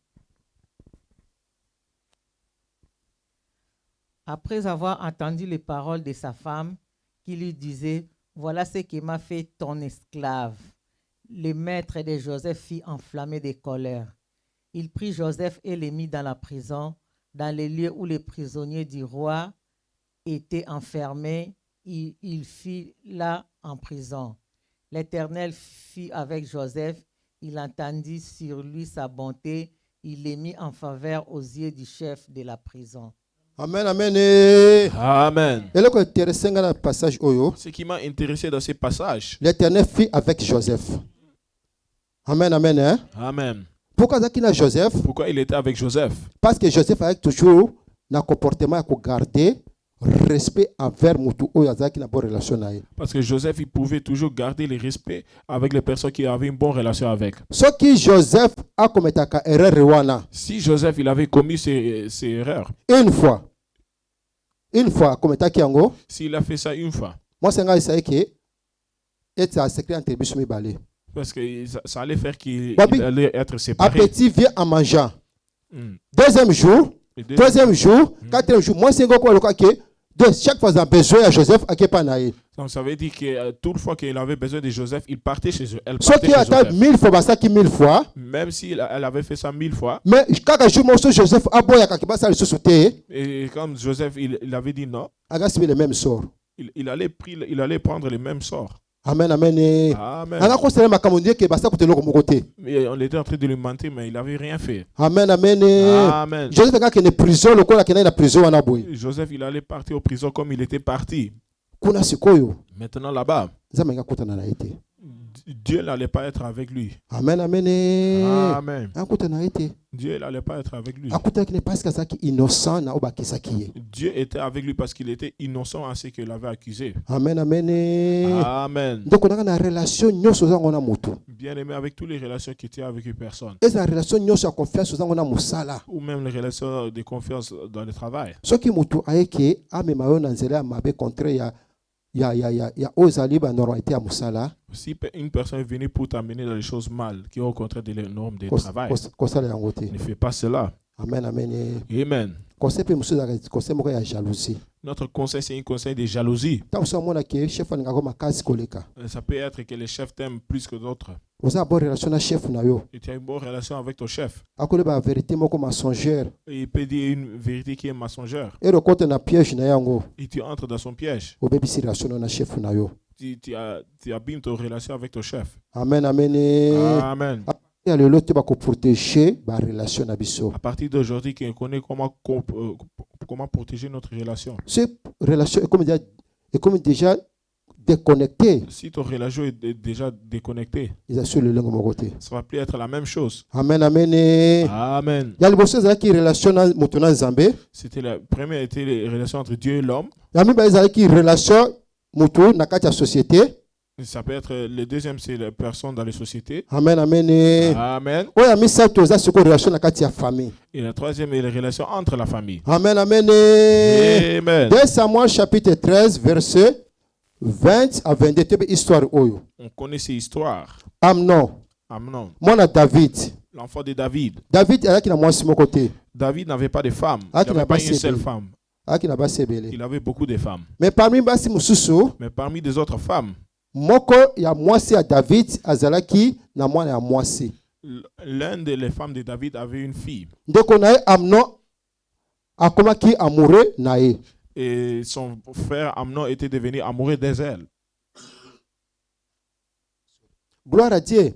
Après avoir entendu les paroles de sa femme, qui lui disait, « Voilà ce que m'a fait ton esclave. » Le maître de Joseph fut enflammé de colère. Il prit Joseph et le mit dans la prison, dans les lieux où les prisonniers du roi étaient enfermés. Il fut là en prison. L'Éternel fut avec Joseph. Il entendit sur lui sa bonté. Il les mit en faveur aux yeux du chef de la prison. Amen, amen. Amen. Eloko intéressant dans le passage oyo, Ce qui m'a intéressé dans ces passages. l'Éternel fit avec Joseph. Amen, amen. Hein? Amen. Pourquoi zaki na Joseph? Pourquoi il était avec Joseph? Parce que Joseph avait toujours un comportement à garder respect envers mutu oyo azaki na bonne relation na ye. Parce que Joseph, il pouvait toujours garder le respect avec les personnes qui avaient une bonne relation avec. Soki Joseph a kometaka erreur wana, Si Joseph, il avait commis ces erreurs, une fois kometaki yango, s'il a fait ça une fois, moi c'est ngai saye ke et un secret entre biso mibale. parce que ça allait faire qu'il Babi, il allait être séparé. Appétit vient en mangeant. Hmm. Deuxième jour, Et deux- troisième jour, quatrième jour, moi c'est ngoko loka ke de chaque fois un besoin à Joseph akepa na ye. Donc ça veut dire que toute fois qu'il avait besoin de Joseph, il partait chez eux. Elle Soit partait qui chez attend Joseph. 1000 fois, basaki 1000 fois. Même si elle avait fait ça 1000 fois. Mais kaka jour moso Joseph aboya kakeba sa lisusu te, Et comme Joseph, il avait dit non, agasibi le même sort. il allait prendre le même sort. Amen, amen. Amen. Anga kosela makambo ndie ke basa kutelo ko mokote. Mais on était en train de lui mentir, mais il n'avait rien fait. Amen, amen. Amen. Joseph kaka ne prison lokola kena na prison wana boy. Joseph, il allait partir en prison comme il était parti. Kuna sikoyo, Maintenant là-bas, nzambe ngakutana na ete. Dieu n'allait pas être avec lui. Amen, amen. Amen. Akutana na ete. Dieu n'allait pas être avec lui. Akutana kine parce que zaki innocent na obakisaki ye. Dieu était avec lui parce qu'il était innocent à ce qu'il avait accusé. Amen, amen. Amen. Ndoko nanga na relation nyonso zango na mutu. Bien aimé avec toutes les relations qui étaient avec une personne. Eza relation nyonso ya confiance zango na musala. Ou même les relations de confiance dans le travail. Soki mutu ayeke amema yo na nzela ya mabe contre ya ozali ba normalité ya musala. Si une personne est venue pour t'amener dans les choses mal, qui ont au contraire des normes de travail, Kosala yango te. ne fais pas cela. Amen, amen. Amen. Conseil pe musu za conseil moko ya jalousie. Notre conseil, c'est un conseil de jalousie. Tant so mona ke chef alinga ko makasi koleka. Ça peut être que les chefs t'aiment plus que d'autres. Oza bonne relation na chef na yo. Et tu as une bonne relation avec ton chef. Akole ba vérité moko mensongère. Et il peut dire une vérité qui est mensongère. Et le côté na piège na yango. Et tu entres dans son piège. Obebisi relation na chef na yo. Tu abîmes ton relation avec ton chef. Amen, amen. Amen. Ya lelo te ba ko protéger ba relation na biso. À partir d'aujourd'hui, qu'on connaît comment protéger notre relation. Cette relation est comme déjà déconnecté, Si ton relation est déjà déconnectée, ils assurent le langue de mon côté. ça va plus être la même chose. Amen, amen. Amen. Il y a les personnes qui relationnent maintenant Zambé. C'était la première était les relations entre Dieu et l'homme. Il y a même des gens qui relation mutu na kati ya société. Ça peut être le deuxième, c'est les personnes dans les sociétés. Amen, amen. Amen. Oya misa toza siko relation na kati ya famille. Et la troisième est les relations entre la famille. Amen, amen. Amen. 2 Samuel chapitre 13 verset 20 à 22 tebe histoire oyo. On connaît ces histoires. Amnon, Amnon, mwana David. l'enfant de David. David alaki na mwasi moko te. David n'avait pas de femme. Ah, Il tu n'avait n'as pas pas une seule cédé. femme. Alaki na basi ebele. Il avait beaucoup de femmes. Mais parmi basi mususu, Mais parmi des autres femmes, moko ya mwasi ya David azalaki na mwana ya mwasi. l'un des femmes de David avait une fille. Ndeko na ye Amnon akomaki amoureux na ye. Et son frère Amnon était devenu amoureux d'elle. Gloire à Dieu.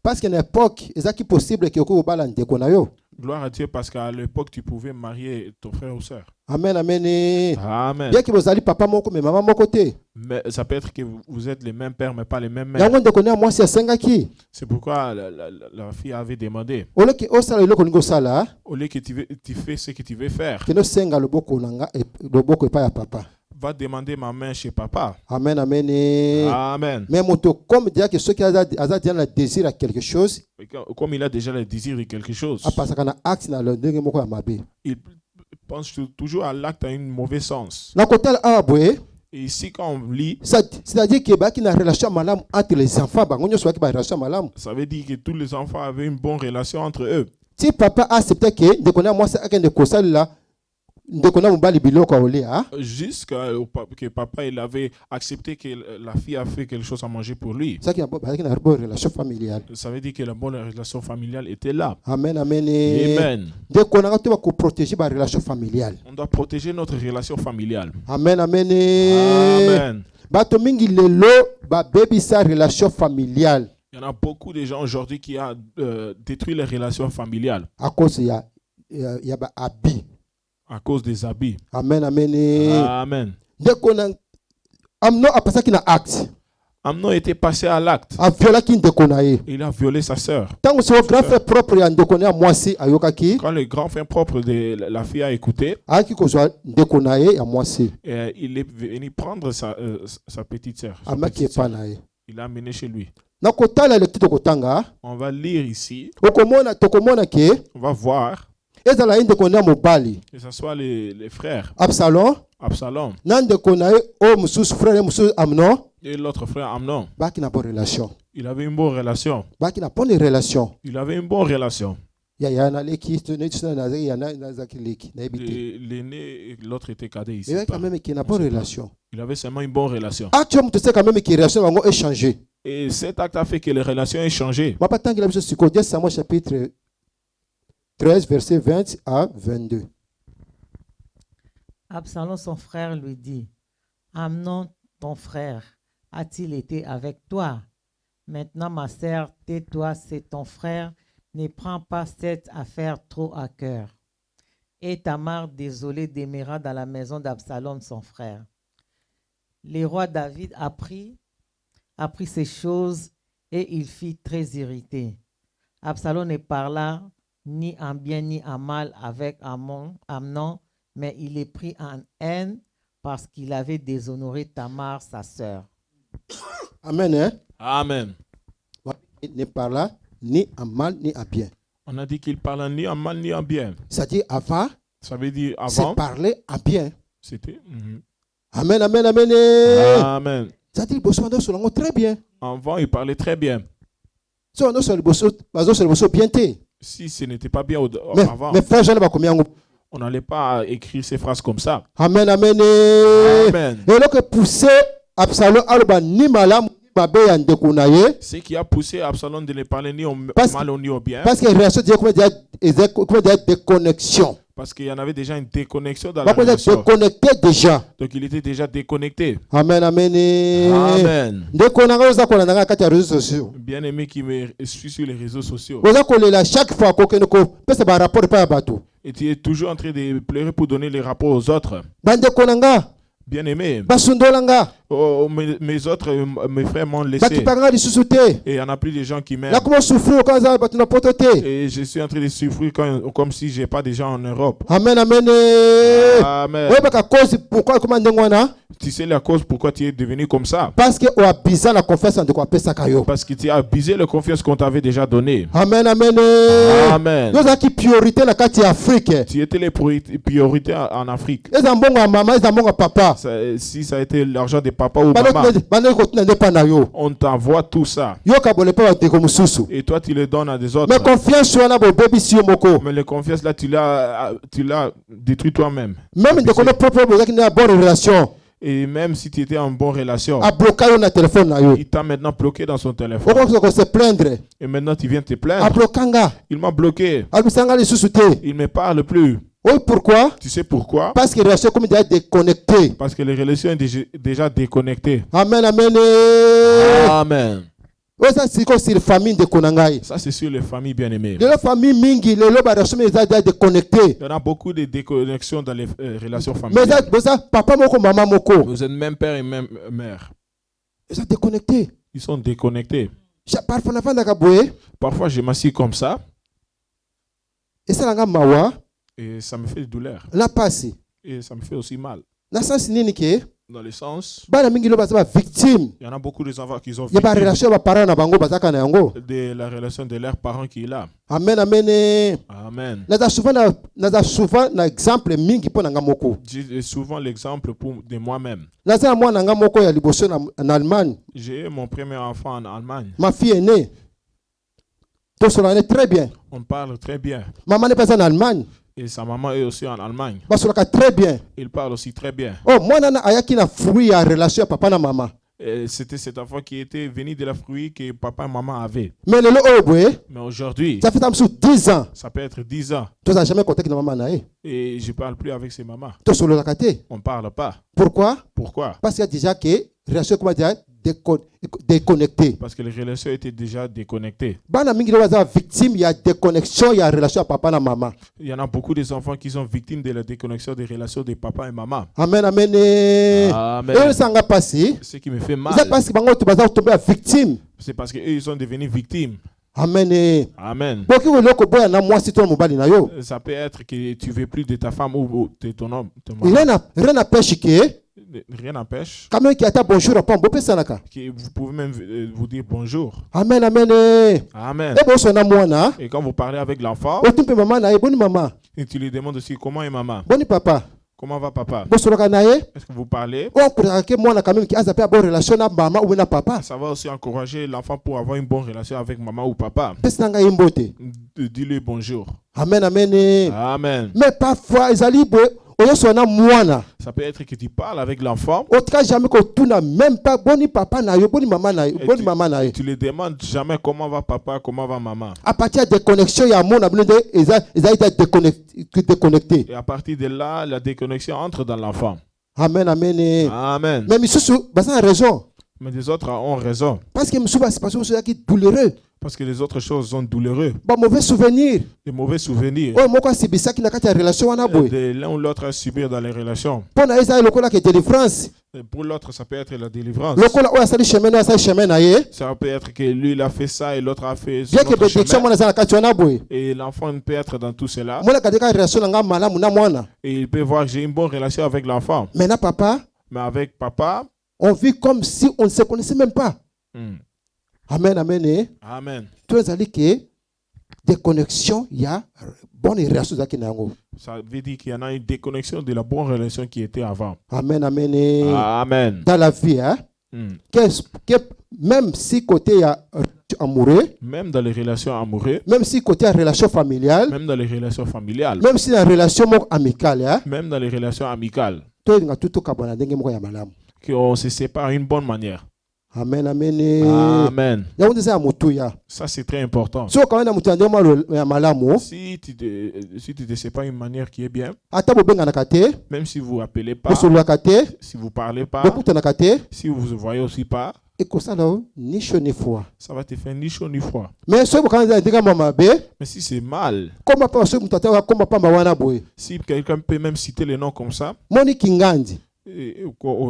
Parce qu'à l'époque, ezaki possible que oko bala ndeko na yo. Gloire à Dieu parce qu'à l'époque, tu pouvais marier ton frère ou soeur. Amen, amen. Amen. Bien que vous allez papa moko mais maman moko te. Mais ça peut être que vous êtes les mêmes pères, mais pas les mêmes mères. Yango ndeko na mwasi asengaki. C'est pourquoi la fille avait demandé, Oloki osala eloko ningo sala, au lieu que tu fais ce que tu veux faire, que no senga loboko nanga loboko epa ya papa. va demander ma main chez papa. Amen, amen. Amen. Mais moto comme dire que ceux qui a le désir à quelque chose, Comme il a déjà le désir de quelque chose, apasaka na acte na le ndenge moko ya mabe. il pense toujours à l'acte à un mauvais sens. Na kotala abwe, Et ici, quand on lit, c'est-à-dire que baki na relation malam entre les enfants, bango nyoso baki ba relation malam. ça veut dire que tous les enfants avaient une bonne relation entre eux. Si papa accepte que ndeko na mwasi akende kosala ndeko na mobali biloko olia, Jusqu'à que papa il avait accepté que la fille a fait quelque chose à manger pour lui. ça qui na baki na bonne relation familiale. Ça veut dire que la bonne relation familiale était là. Amen, amen. Amen. Ndeko na to ba ko protéger ba relation familiale. On doit protéger notre relation familiale. Amen, amen. Amen. Bato mingi lelo ba baby sa relation familiale Il y en a beaucoup de gens aujourd'hui qui ont détruit les relations familiales à cause ya ba abi. à cause des habits. Amen, amen. Amen. Ndeko na Amnon apasaki na acte. Amnon était passé à l'acte. A violaki ndeko na ye. Il a violé sa sœur. Tango so grand frère propre ya ndeko na mwasi ayokaki, Quand le grand frère propre de la fille a écouté, aki kozwa ndeko na ye ya mwasi. il est venu prendre sa petite sœur. Sa Amaki petite sœur. epa na ye. Il l'a amené chez lui. Na kotala lecture kotanga, On va lire ici. tokomona ke On va voir ezala ndeko na mobali. que ce soit les frères Absalom, Absalom na ndeko na ye o mususu frère mususu Amnon, et l'autre frère Amnon. baki na bonne relation. Il avait une bonne relation. Baki na bonne relation. Il avait une bonne relation. Ya na leki na ya na zaki leki na ebite. L'aîné et l'autre était cadet ici. Mais quand même qui na bonne relation. Il avait seulement une bonne relation. Actuellement tu sais quand même qui relation va échanger. Et cet acte a fait que les relations aient changé. Papa tant que la chose sur Samuel chapitre 13 verset 20 à 22. Absalom, son frère, lui dit, Amnon, ton frère, a-t-il été avec toi? Maintenant, ma sœur, tais-toi, c'est ton frère. Ne prends pas cette affaire trop à cœur. Et Tamar, désolé, demeura dans la maison d'Absalom, son frère. Le roi David apprit ces choses et il fut très irrité. Absalom ne parla ni en bien ni en mal avec Amnon, mais il est pris en haine parce qu'il avait déshonoré Tamar, sa sœur. Amen. Hein? Amen. Il ne parla ni en mal ni en bien. On a dit qu'il parlait ni en mal ni en bien. C'est-à-dire avant, Ça veut dire c'est avant, parler en bien. c'était. Amen, amen, amen. Amen. C'est-à-dire que très bien. Avant, il parlait très bien. Si on a bien té. Si ce n'était pas bien avant, Mais frère Jean va combien? on n'allait pas écrire ces phrases comme ça. Amen, amen. Amen. Et là que poussé Absalom alba ni malam ni mabe ya ndeko na ye. Ce qui a poussé Absalom de ne parler ni au mal ni au bien. Parce que relation dire comment dire déconnexion. Parce qu'il y en avait déjà une déconnexion dans la Pourquoi relation. déconnecté déjà? Donc il était déjà déconnecté. Amen, amen. Amen. Ndeko za ko na kati ya réseaux sociaux. Bien aimé qui me suit sur les réseaux sociaux. Oza ko lela chaque fois ko kene ko pesa ba rapport pa ya bato. Et tu es toujours en train de pleurer pour donner les rapports aux autres. Bandeko nanga, Bien aimé, basundolanga. Oh, mes autres, mes frères m'ont laissé. bakipaka lisusu te Et il n'y en a plus de gens qui m'aiment. nakoma osufrir oka aza bato na poto te. Et je suis en train de souffrir comme si je n'ai pas de gens en Europe. Amen, amen. Amen. oyebaka cause pourquoi ekoma ndenge wana Tu sais la cause pourquoi tu es devenu comme ça? parce que oabisa na confiance ndeko apesaka yo. Parce que tu as abusé la confiance qu'on t'avait déjà donnée. Amen, amen. Amen. yo ozalaki priorité na kati ya afrique. Tu étais les priorités en Afrique. eza mbongo ya mama eza mbongo ya papa Si ça a été l'argent de papa ou maman, bandeki kotuna nde mpa na yo on t'envoie tout ça. yoka bole mpe bandeko mosusu. Et toi, tu le donnes à des autres. mais confiance wana bobebisi yo moko. Mais la confiance là, tu l'as détruit toi-même. même ndeko no propre bozalaki nde ya bonne relation Et même si tu étais en bonne relation, abloka yo na telefone na yo. il t'a maintenant bloqué dans son téléphone. okokosa kose plaindre Et maintenant, tu viens te plaindre. ablokanga Il m'a bloqué. alobisanga lisusu te. Il ne me parle plus. oyi pourquoi Tu sais pourquoi? parce que relation comme déjà déconnecté. Parce que les relations sont déjà déconnectées. amen, amen. Amen. oza siko sur famille ndeko na ngai. Ça, c'est sur les familles bien-aimées. lelo famille mingi lelo barelation eza déjà déconnecté. Il y en a beaucoup de déconnexions dans les relations mais familiales. boza papa moko mama moko Vous êtes même père et même mère. eza déconnecté. Ils sont déconnectés. parfois navandaka boye Parfois, je m'assieds comme ça esalanga mawa et ça me fait de douleur. na pasi Et ça me fait aussi mal. na sansi nini ke Dans le sens, bana mingi lo baza victime il y en a beaucoup de enfants qui ont ya barelation ya baparent na bango bazaka na yango. de la relation de leurs parents qui est là. amen, amen. Amen. naza souvent na exemple mingi mpo na nga moko. J'ai souvent l'exemple de moi-même. naza na mwana na nga moko ya liboso na Allemagne. J'ai eu mon premier enfant en Allemagne. ma fille est née tosolane très bien. On parle très bien. maman n'est pas en Allemagne Et sa maman est aussi en Allemagne. basolaka très bien. Il parle aussi très bien. oh mwana na ayaki na fruit ya relation ya papa na mama. Et c'était cet enfant qui était venu de la fruit que papa et maman avaient. mais lelo oyo boye Mais aujourd'hui, ça fait tam sur 10 ans ça peut être 10 ans. toza jamais contact na mama na ye Et je ne parle plus avec ses mamans. tosololaka te. On ne parle pas. pourquoi Pourquoi? parce qu'il y a déjà que relation comment dire déconnecté. Parce que les relations étaient déjà déconnectées. bana mingi lo baza victime ya déconnexion ya relation ya papa na mama. Il y en a beaucoup des enfants qui sont victimes de la déconnexion des relations de papa et maman. amen, amen. Amen. oyo esanga pasi Ce qui me fait mal, eza pasi bango to baza kotombe ya victime. c'est parce qu'eux, ils sont devenus victimes. amen. Amen. boki koloko boya na mwasi to na mobali na yo Ça peut être que tu ne veux plus de ta femme ou de ton homme. Ton mari. rien n'empêche que Rien n'empêche quand même qui ata bonjour apa bopesanaka. que vous pouvez même vous dire bonjour. amen, amen. Amen. e boso na mwana Et quand vous parlez avec l'enfant, otumpe mama na ye boni mama et tu lui demandes aussi comment est maman, boni papa comment va papa. bosoloka na ye Est-ce que vous parlez? oencouragaka ke mwana quand même ki aza pe ya bonne relation na mama ou na papa. Ça va aussi encourager l'enfant pour avoir une bonne relation avec maman ou papa. pesi na ngai ye mbote. Dis-lui bonjour. amen, amen. Amen. mais parfois ezali boye oyoso na mwana Ça peut être que tu parles avec l'enfant. otika jamais kotuna même pas boni papa na yo boni mama na yo boni mama na ye. Tu ne demandes jamais comment va papa, comment va maman. à partir ya déconnexion ya mona bino nde ezali ta déconnecté. Et à partir de là, la déconnexion entre dans l'enfant. amen, amen. Amen. mais misusu baza na raison Mais les autres ont raison. parce que misusu basipation mosusu ezalaki douloureux Parce que les autres choses sont douloureuses. mauvais souvenir Des mauvais souvenirs. oyo moko asibisaki na kati ya relation wana boye De l'un ou l'autre à subir dans les relations. mpo na ye ezali lokola ke délivrance Et pour l'autre, ça peut être la délivrance. lokola oyo asali chemin na asali chemin na ye Ça peut être que lui, il a fait ça et l'autre a fait son bien ke autre bénédiction chemin. mwana eza na kati wana boye Et l'enfant peut être dans tout cela. monaka te kaka relation na nga malamu na mwana Et il peut voir que j'ai une bonne relation avec l'enfant. maintenant papa Mais avec papa, on vit comme si on ne se connaissait même pas. amen, amen. Amen. to ezali ke déconnexion ya bonne relation ezalaki na yango. Ça veut dire qu'il y en a une déconnexion de la bonne relation qui était avant. amen, amen. Amen. dans la vie hein, que même si côté ya amoureux, Même dans les relations amoureuses, même si côté ya relation familiale, même dans les relations familiales, même si na relation moko amicale hein, même dans les relations amicales, tolinga tu tokabwana ndenge moko ya malamu. qu'on se sépare d'une bonne manière. amen, amen. Amen. yango nde eza ya motuya Ça, c'est très important. so okawai na motu ya ndenge moko ya malamu Si tu te sépares d'une manière qui est bien, ata bobenganaka te même si vous ne appelez pas, bosololaka te si vous ne parlez pas, bokutanaka te si vous ne vous voyez aussi pas, ekosala yo ni chaud ni froid. ça va te faire ni chaud ni froid. mais soki bokana eza ndenge mwa mabe Mais si c'est mal, komba pamba soki moto ataka komba pamba wana boye si quelqu'un peut même citer les noms comme ça, moni kingandi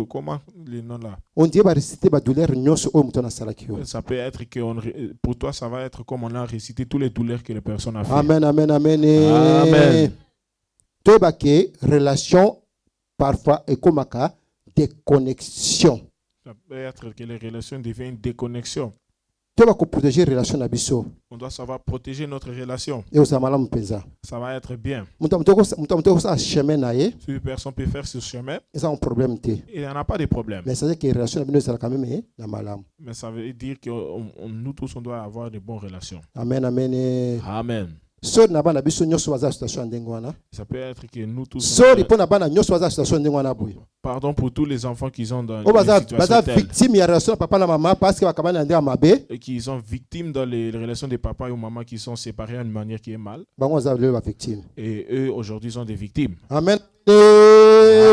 Comment les noms là? On dit réciter la douleur nyonso oyo mutu anasalaki yo. Ça peut être que pour toi, ça va être comme on a récité toutes les douleurs que les personnes ont fait. Amen, amen, amen. Amen. Toyeba ke relation parfois ekomaka déconnexion. Ça peut être que les relations deviennent une déconnexion. Toyeba ko protéger relation na biso. On doit savoir protéger notre relation. Et ozala malamu mpenza. Ça va être bien. Mutu kosala chemin na ye, Si une personne peut faire ce chemin, eza un problème te. il n'y en a pas de problème. Mais ça veut dire que relation na bino ezala quand même na malamu. Mais ça veut dire que nous tous, on doit avoir de bonnes relations. Amen, amen. Amen. Sori na bana biso nyonso baza situation ya ndenge wana. Ça peut être que nous tous... Sori mpo na bana nyonso baza situation ya ndenge wana boye. Pardon pour tous les enfants qui sont dans O baza les situations telles victime ya relation na papa na mama parce que bakabana ndenge mabe. et qui sont victimes dans les relations de papa et de maman qui sont séparés d'une manière qui est mal. Bango baza lelo ba victime. Et eux, aujourd'hui, sont des victimes. Amen.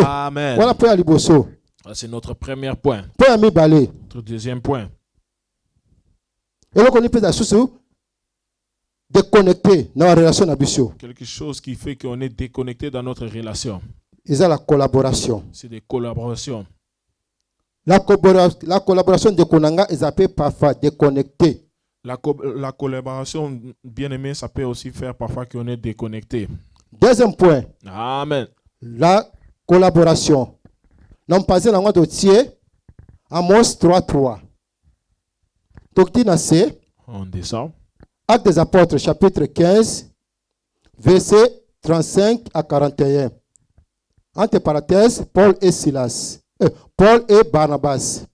Amen. Voilà pour ya liboso. C'est notre premier point. Pour ya mibale. Notre deuxième point. Eloko ni pesa susu déconnecté dans la relation na biso. Quelque chose qui fait qu'on est déconnecté dans notre relation. Eza la collaboration. C'est des collaborations. La collaboration de konanga ezapé parfois déconnecté. La collaboration, bien aimé, ça peut aussi faire parfois qu'on est déconnecté. Deuxième point. Amen. La collaboration. Non pas en ngwa dotier Amos 3:3. Tokti na se On descend. Actes des Apôtres chapitre 15 verset 35 à 41. Entre parenthèses, Paul et Silas. Paul et Barnabas.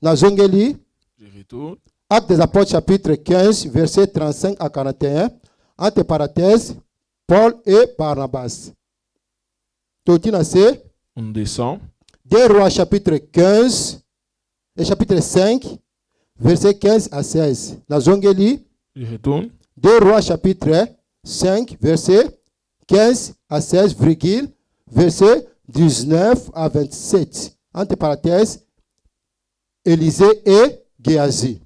Na zongeli Je retourne. Actes des Apôtres chapitre 15 verset 35 à 41. Entre parenthèses, Paul et Barnabas. Tokti na se On descend. 2 Rois chapitre 15 et chapitre 5 verset 15 à 16. La zongeli Je retourne. 2 Rois chapitre 5 verset 15 à 16, virgule, verset 19 à 27. Entre parenthèses, Élisée et Géasi.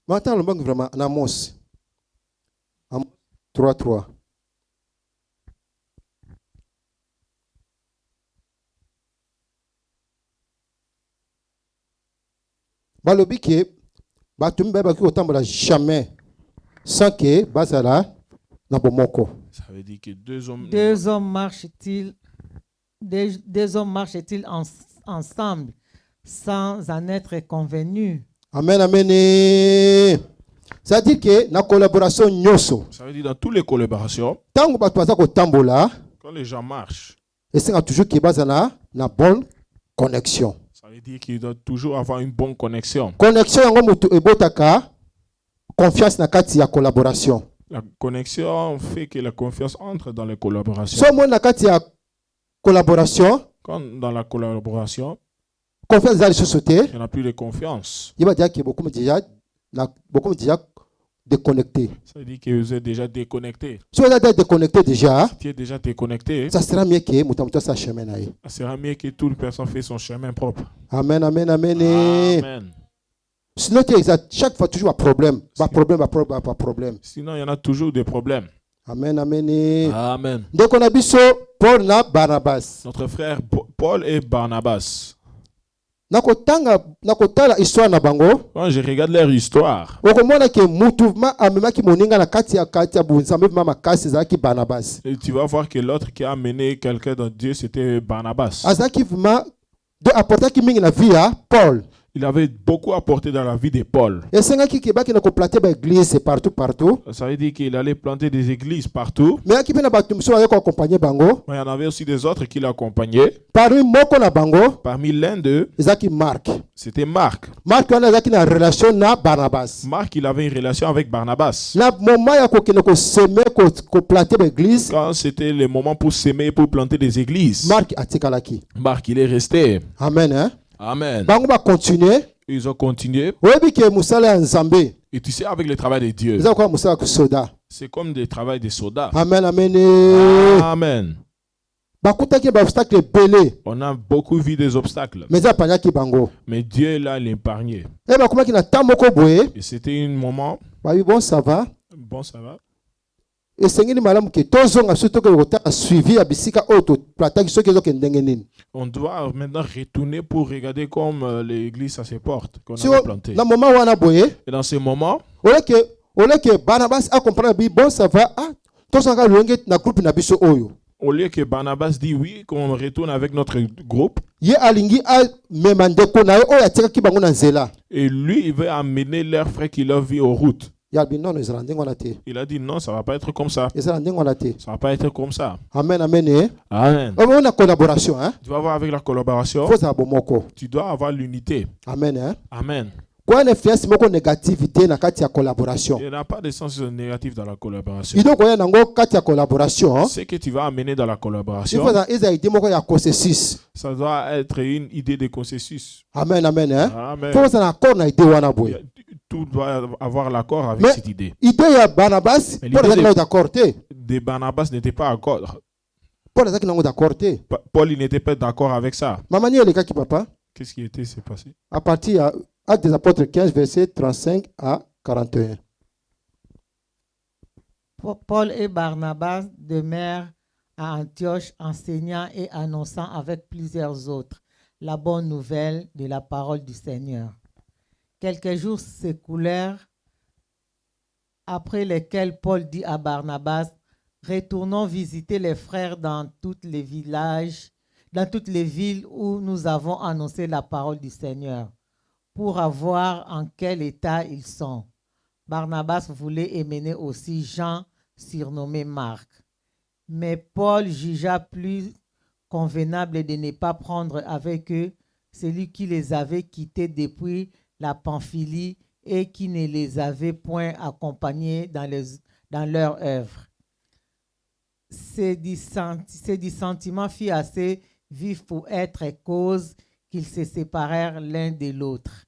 Maintenant, le manque vraiment en Amos. Amos 3:3. Balobi ke batumi ba baki otambola jamais sans que bazala na bomoko. Ça veut dire que deux hommes marchent-ils ensemble sans en être convenus? Amen, amen. Ça veut dire que na collaboration nyoso. Ça veut dire dans toutes les collaborations, Tango bato baza kotambola, quand les gens marchent, esenga toujours que bazala na bonne connexion. ça veut dire qu'il doit toujours avoir une bonne connexion. Connexion yango mutu ebotaka confiance na kati ya collaboration. La connexion fait que la confiance entre dans les collaborations. So mo na kati ya collaboration, Quand dans la collaboration, confiance za société, il n'y a plus de confiance. il va dire que beaucoup déjà déconnecté. Ça veut dire que vous êtes déjà déconnecté. Si vous êtes déconnecté déjà, Si tu es déjà déconnecté, ça sera mieux que mutu sa chemin na ye. ça sera mieux que toute personne fait son chemin propre. Amen, amen, amen. Amen. Sinon, chaque fois toujours un problème. Pas problème. Sinon, il y en a toujours des problèmes. Amen, amen. Amen. Donc, on a vu Paul na Barnabas. Notre frère Paul et Barnabas. Nakotala histoire na bango. Quand je regarde leur histoire, Okomona ke mouvement amemaki moninga na kati ya bunzambe mama kasi zaki Barnabas. et tu vas voir que l'autre qui a amené quelqu'un dans Dieu, c'était Barnabas. Azaki vraiment de apporter ki mingi na vie ya Paul. Il avait beaucoup apporté dans la vie de Paul. Et sengaki ki baki na ko planter ba église partout. Ça veut dire qu'il allait planter des églises partout. Mais aki pe na batu mso ayeko accompagner bango. Mais il y en avait aussi des autres qui l'accompagnaient. Parmi moko na bango, Parmi l'un d'eux, ezaki Marc. c'était Marc. Marc wana azaki na relation na Barnabas. Marc, il avait une relation avec Barnabas. Na moment ya kokende ko semer ko planter ba église, Quand c'était le moment pour s'aimer, pour planter des églises, Marc atikalaki. Marc, il est resté. Amen, hein? Amen. Bango ba continuer. Ils ont continué. Oyebi ke musala ya Nzambe. Et tu sais, avec le travail de Dieu, Eza kwa musala ku soda. c'est comme des travail des soldats. Amen, amen. Amen. Bakutaki ba obstacle belé. On a beaucoup vu des obstacles. Mais za panyaki bango. Mais Dieu l'a épargné. Et bakumaki na tamoko boye. Et c'était un moment. Ba oui bon ça va. Bon, ça va. esengeli malamu ke tozonga so toke kotaka suivi ya bisika oyo toplataki soki ezokende ndenge nini. On doit maintenant retourner pour regarder comme l'église ça se porte, qu'on Si a planté. na moment wana boye Et dans ce moment, oleke Barnabas acomprendre bi bon ça va tozanga lolenge na groupe na biso oyo. au lieu que Barnabas dit oui, qu'on retourne avec notre groupe, Ye alingi amema ndeko na ye oyo atikaki bango na nzela. et lui, il veut amener leur frère qui leur vit aux routes. Ya bi non ezala ndenge wana te. Il a dit non, ça va pas être comme ça. Ezala ndenge wana te. Ça va pas être comme ça. Amen amen. Amen. On a collaboration hein. Tu vas voir avec la collaboration, Faut za bomoko. tu dois avoir l'unité. Amen hein. Amen. Kwa influence moko négativité na kati ya collaboration. Il n'y a pas de sens négatif dans la collaboration. Ido koya nango kati ya collaboration. Ce que tu vas amener dans la Il collaboration, faut za idée moko ya consensus. ça doit être une idée de consensus. Amen amen hein. Amen. Faut za na accord na idée wana boye. Tout doit avoir l'accord avec Mais cette idée. idée ya Barnabas Mais pour l'idée za d'accord te. De Barnabas n'était pas d'accord. Pour za nango d'accord te. Paul il n'était pas d'accord avec ça. Mamani eleka ki papa. Qu'est-ce qui était s'est passé? À partir à Actes des Apôtres 15 verset 35 à 41. Paul et Barnabas demeurent à Antioche, enseignant et annonçant avec plusieurs autres la bonne nouvelle de la parole du Seigneur. Quelques jours s'écoulèrent, après lesquels Paul dit à Barnabas, « Retournons visiter les frères dans tous les villages, dans toutes les villes où nous avons annoncé la parole du Seigneur, pour voir en quel état ils sont. » Barnabas voulait émener aussi Jean, surnommé Marc. Mais Paul jugea plus convenable de ne pas prendre avec eux celui qui les avait quittés depuis la Pamphylie et qui ne les avait point accompagnés dans leur œuvre. Ces dissentiments furent assez vifs pour être cause qu'ils se séparèrent l'un de l'autre.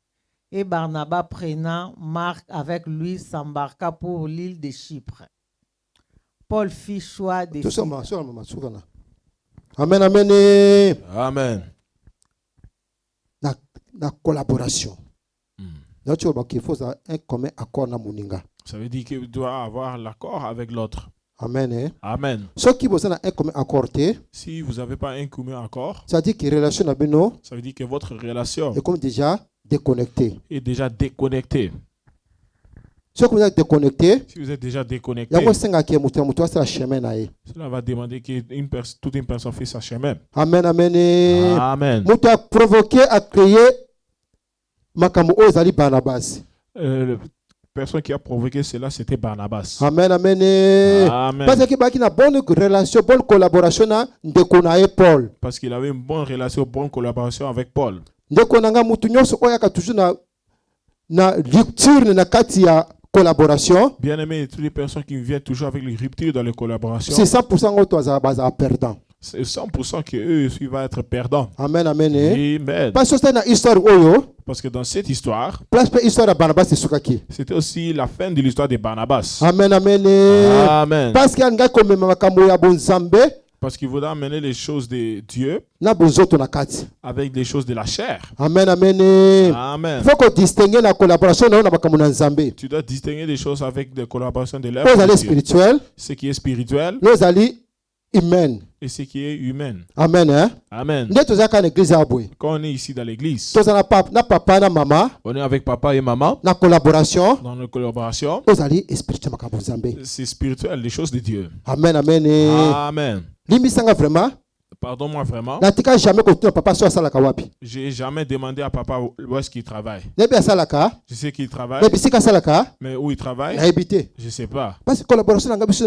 Et Barnabas, prenant Marc avec lui, s'embarqua pour l'île de Chypre. Paul fit choix de... Amen, amen. Amen. La collaboration. Il faut un commun accord na moninga. Ça veut dire qu'il doit avoir l'accord avec l'autre. Amen. Amen. Ce qui vous a un commun accord, Si vous n'avez pas un commun accord, ça dit que relation avec nous ça veut dire que votre relation est comme déjà déconnectée. est déjà déconnectée. Si vous êtes déconnecté, Si vous êtes déjà déconnecté, cela va demander que toute une personne fasse sa chemin. Amen, amen. Amen. Mutu a provoqué à créer makambo ozali Barnabas. La personne qui a provoqué cela, c'était Barnabas. Amen, amen. Amen. Parce qu'il y a une bonne relation, bonne collaboration avec Paul. Parce qu'il avait une bonne relation, bonne collaboration avec Paul. Ndeko nanga mutu nyonso oyo aka toujours na rupture na kati ya collaboration. Bien aimé, toutes les personnes qui viennent toujours avec les ruptures dans les collaborations, C'est 100% auto à perdant. c'est 100% qu'eux vont être perdants. Amen, amen. Amen. Parce que c'est une histoire oyo. Parce que dans cette histoire, Place pe histoire de Barnabas et Sukaki. c'était aussi la fin de l'histoire de Barnabas. Amen, amen. Amen. Parce qu'il y a un gars comme makambo ya bonzambe Parce qu'il voudra amener les choses de Dieu na bozoto na kati. avec les choses de la chair. Amen, amen. Amen. Il faut qu'on distingue la collaboration na makambo na nzambe. Tu dois distinguer des choses avec des collaborations de Nous l'œuvre allons de Dieu. spirituel, Ce qui est spirituel nous allons humain. et ce qui est humain. Amen, hein. Amen. Nde tozaka na église abwe. Quand on est ici dans l'église, Tozana na papa na mama on est avec papa et maman na collaboration. dans nos collaborations. Nous allons spirituel makambo nzambe. C'est spirituel, les choses de Dieu. Amen, amen. Amen. Limbisanga vraiment. Pardonne-moi vraiment. Natika jamais continuer papa so asalaka wapi. J'ai jamais demandé à papa où est-ce qu'il travaille. Nebi asalaka. Je sais qu'il travaille, Nebi sika asalaka. mais où il travaille, Na ebité. je ne sais pas. Parce que collaboration na biso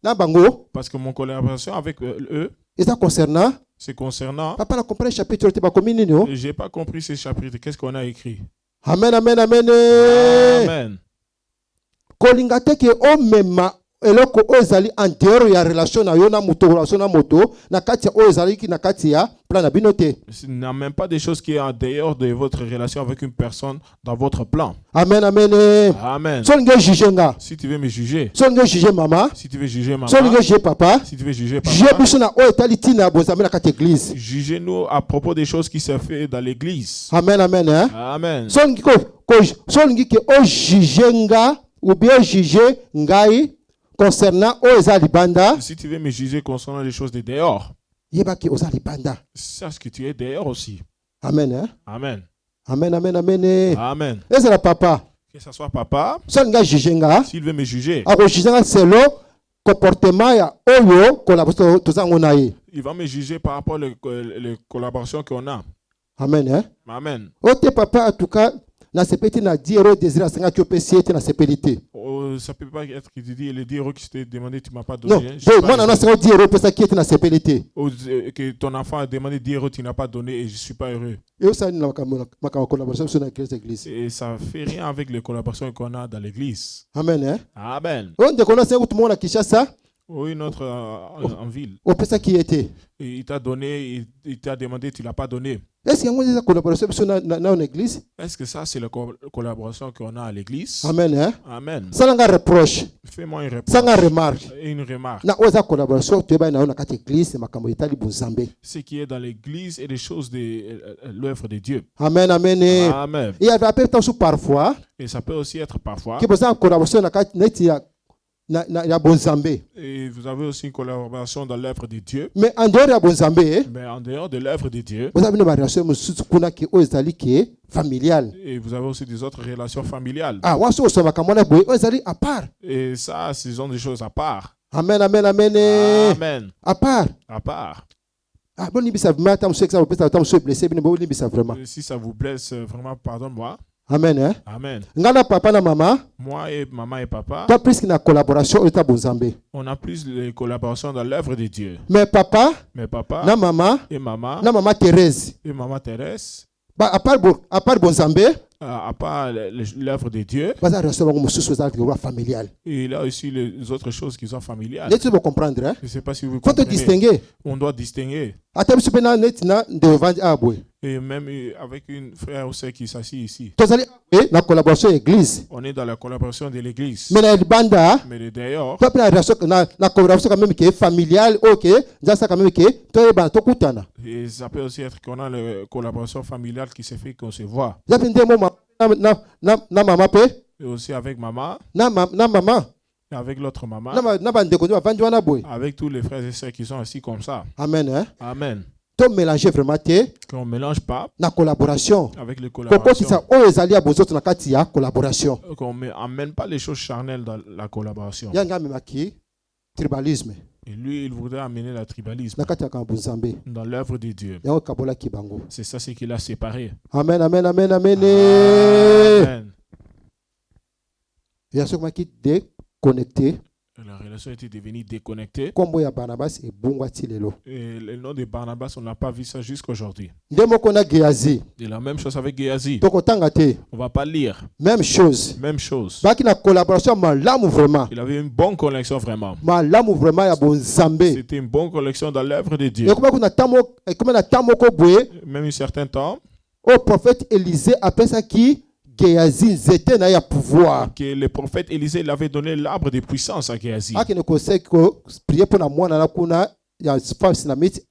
na bango. Parce que mon collaboration avec eux, Et ça concernant c'est concernant. papa na comprendre chapitre te ba komini no. J'ai pas compris ce chapitre. Qu'est-ce qu'on a écrit? Amen, amen, amen. Amen. Kolinga te ke o mema eloko oyo ezali en dehors ya relation na yo na moto relation na moto na kati ya oyo ezali ki na kati ya plan na bino te. Il n'y a même pas des choses qui sont en dehors de votre relation avec une personne dans votre plan. Amen, amen. Amen. So linge juger nga. Si tu veux me juger, So linge juger mama. si tu veux juger maman, So linge juger papa. si tu veux juger Juger papa, biso na oyo etali tina bozambe na kati ya église. jugez-nous à propos des choses qui se fait dans l'église. Amen, amen. Hein? Amen. So lingi so lingi ke o juger nga ou bien juger ngai concernant oyo eza libanda, Si tu veux me juger concernant les choses de dehors, yebaki oza libanda. sache que tu es dehors aussi. Amen. Hein? Amen. Amen, amen, amen. Amen. Ezala papa. Que ce soit papa, So nga juge nga, s'il veut me juger, ako juge nga selon comportement ya oyo collaboration tozango na ye. il va me juger par rapport aux collaborations qu'on a. Amen. Hein? Amen. Ote papa en tout cas na sepeti na 10 euros désir senga ki opesi ete na sepelité. Oh, ça peut pas être que tu dis les 10 euros que je t'ai demandé, tu m'as pas Non, donné. Je suis bon, pas moi na heureux. senga 10 euros pesa ki ete na sepelité. Ou, que ton enfant a demandé 10 euros, tu n'as pas donné et je suis pas heureux. Et ça na makama collaboration sur na église. Et ça fait rien avec les collaborations qu'on a dans l'église. Amen. Hein? Amen. On de connaît senga tout le monde à Kinshasa, Oui, notre en ville. opesa ki ete. Et il t'a donné, il t'a demandé, tu l'as pas donné. Est-ce qu'il y a une collaboration sur na église? Est-ce que ça, c'est la collaboration qu'on a à l'église? Amen. Hein? Amen. Ça nga reproche, Fais-moi une ça nga réponse. remarque. Une remarque. Na oza collaboration tu ba na ona kati église makambo etali bunzambe. Ce qui est dans l'église et les choses de l'œuvre de Dieu. Amen, amen. Amen. Il y avait appelé tant parfois Et ça peut aussi être parfois. qui besoin collaboration na kati neti ya bunzambe. Et vous avez aussi une collaboration dans l'œuvre de Dieu. Mais en dehors ya bunzambe, Mais en dehors de l'œuvre de Dieu, vous avez une relation mususu kuna ki ozali ki familiale. et vous avez aussi des autres relations familiales. Ah, waso osoma kamona boy ozali à part. Et ça, ce sont des choses à part. Amen, amen, amen. Amen. À part. À part. Ah, bon libisa vraiment tam so exemple peut-être tam so blessé bien bon libisa vraiment. Si ça vous blesse, vraiment, pardonne-moi. Amen. Hein? Amen. Ngana papa na mama, Moi et maman et papa, toi plus na collaboration eta bunzambe. on a plus de collaboration dans l'œuvre de Dieu. Mais papa Mais papa na mama et maman Thérèse. et maman Thérèse, Ba à part bunzambe, à part l'œuvre de Dieu, baza relation bango mususu eza ki familiale. et il y a aussi les autres choses qui sont familiales. Net tu peux comprendre hein? Je ne sais pas si vous Faut te comprenez. distinguer. On doit distinguer. Ata biso pena net na de vendre abwe. Et même avec une frère ou sœur qui s'assied ici. Tozali na collaboration église. On est dans la collaboration de l'église. Mais na libanda, Mais d'ailleurs, toi pena relation na collaboration quand même qui est familiale, OK, ça quand même qui toi ba to kutana. et ça peut aussi être qu'on a la collaboration familiale qui se fait qu'on se voit. Ya pende mo na mama pe, Et aussi avec maman, na mama, et avec l'autre maman, na bande ko vandi wana boy. avec tous les frères et sœurs qui sont assis comme ça. Amen hein. Amen. To mélanger vraiment te Qu'on ne mélange pas na collaboration. avec les Koko collaborations. tisa o ezali ya bozoto na kati ya collaboration. Qu'on n'emmène pas les choses charnelles dans la collaboration. Ya nga memaki tribalisme Et lui, il voudrait amener le tribalisme na kati ya kabunzambe. dans l'œuvre de Dieu. Ya kabola kibango. C'est ça ce qui l'a séparé. Amen, amen, amen, amen. Amen. Ya sokma ki déconnecté. La relation était devenue déconnectée. Kombo ya Barnabas et bungwa tilelo. Et le nom de Barnabas, on n'a pas vu ça jusqu'aujourd'hui. Ndemo kona Géasi. Et la même chose avec Géasi. Toko tangate. On ne va pas lire. Même chose. Même chose. Baki na collaboration malamu vraiment. Il avait une bonne connexion vraiment. Malamu vraiment ya bonzambe. C'était une bonne connexion dans l'œuvre de Dieu. Et comment kuna tamo ko boye Même un certain temps, au prophète Élisée appelle ça qui Géasi zete na ya pouvoir. que le prophète Élisée il avait donné l'arbre de puissance à Géasi. Aki ne conseille ko prier pour na mwana na kuna ya femme sinamite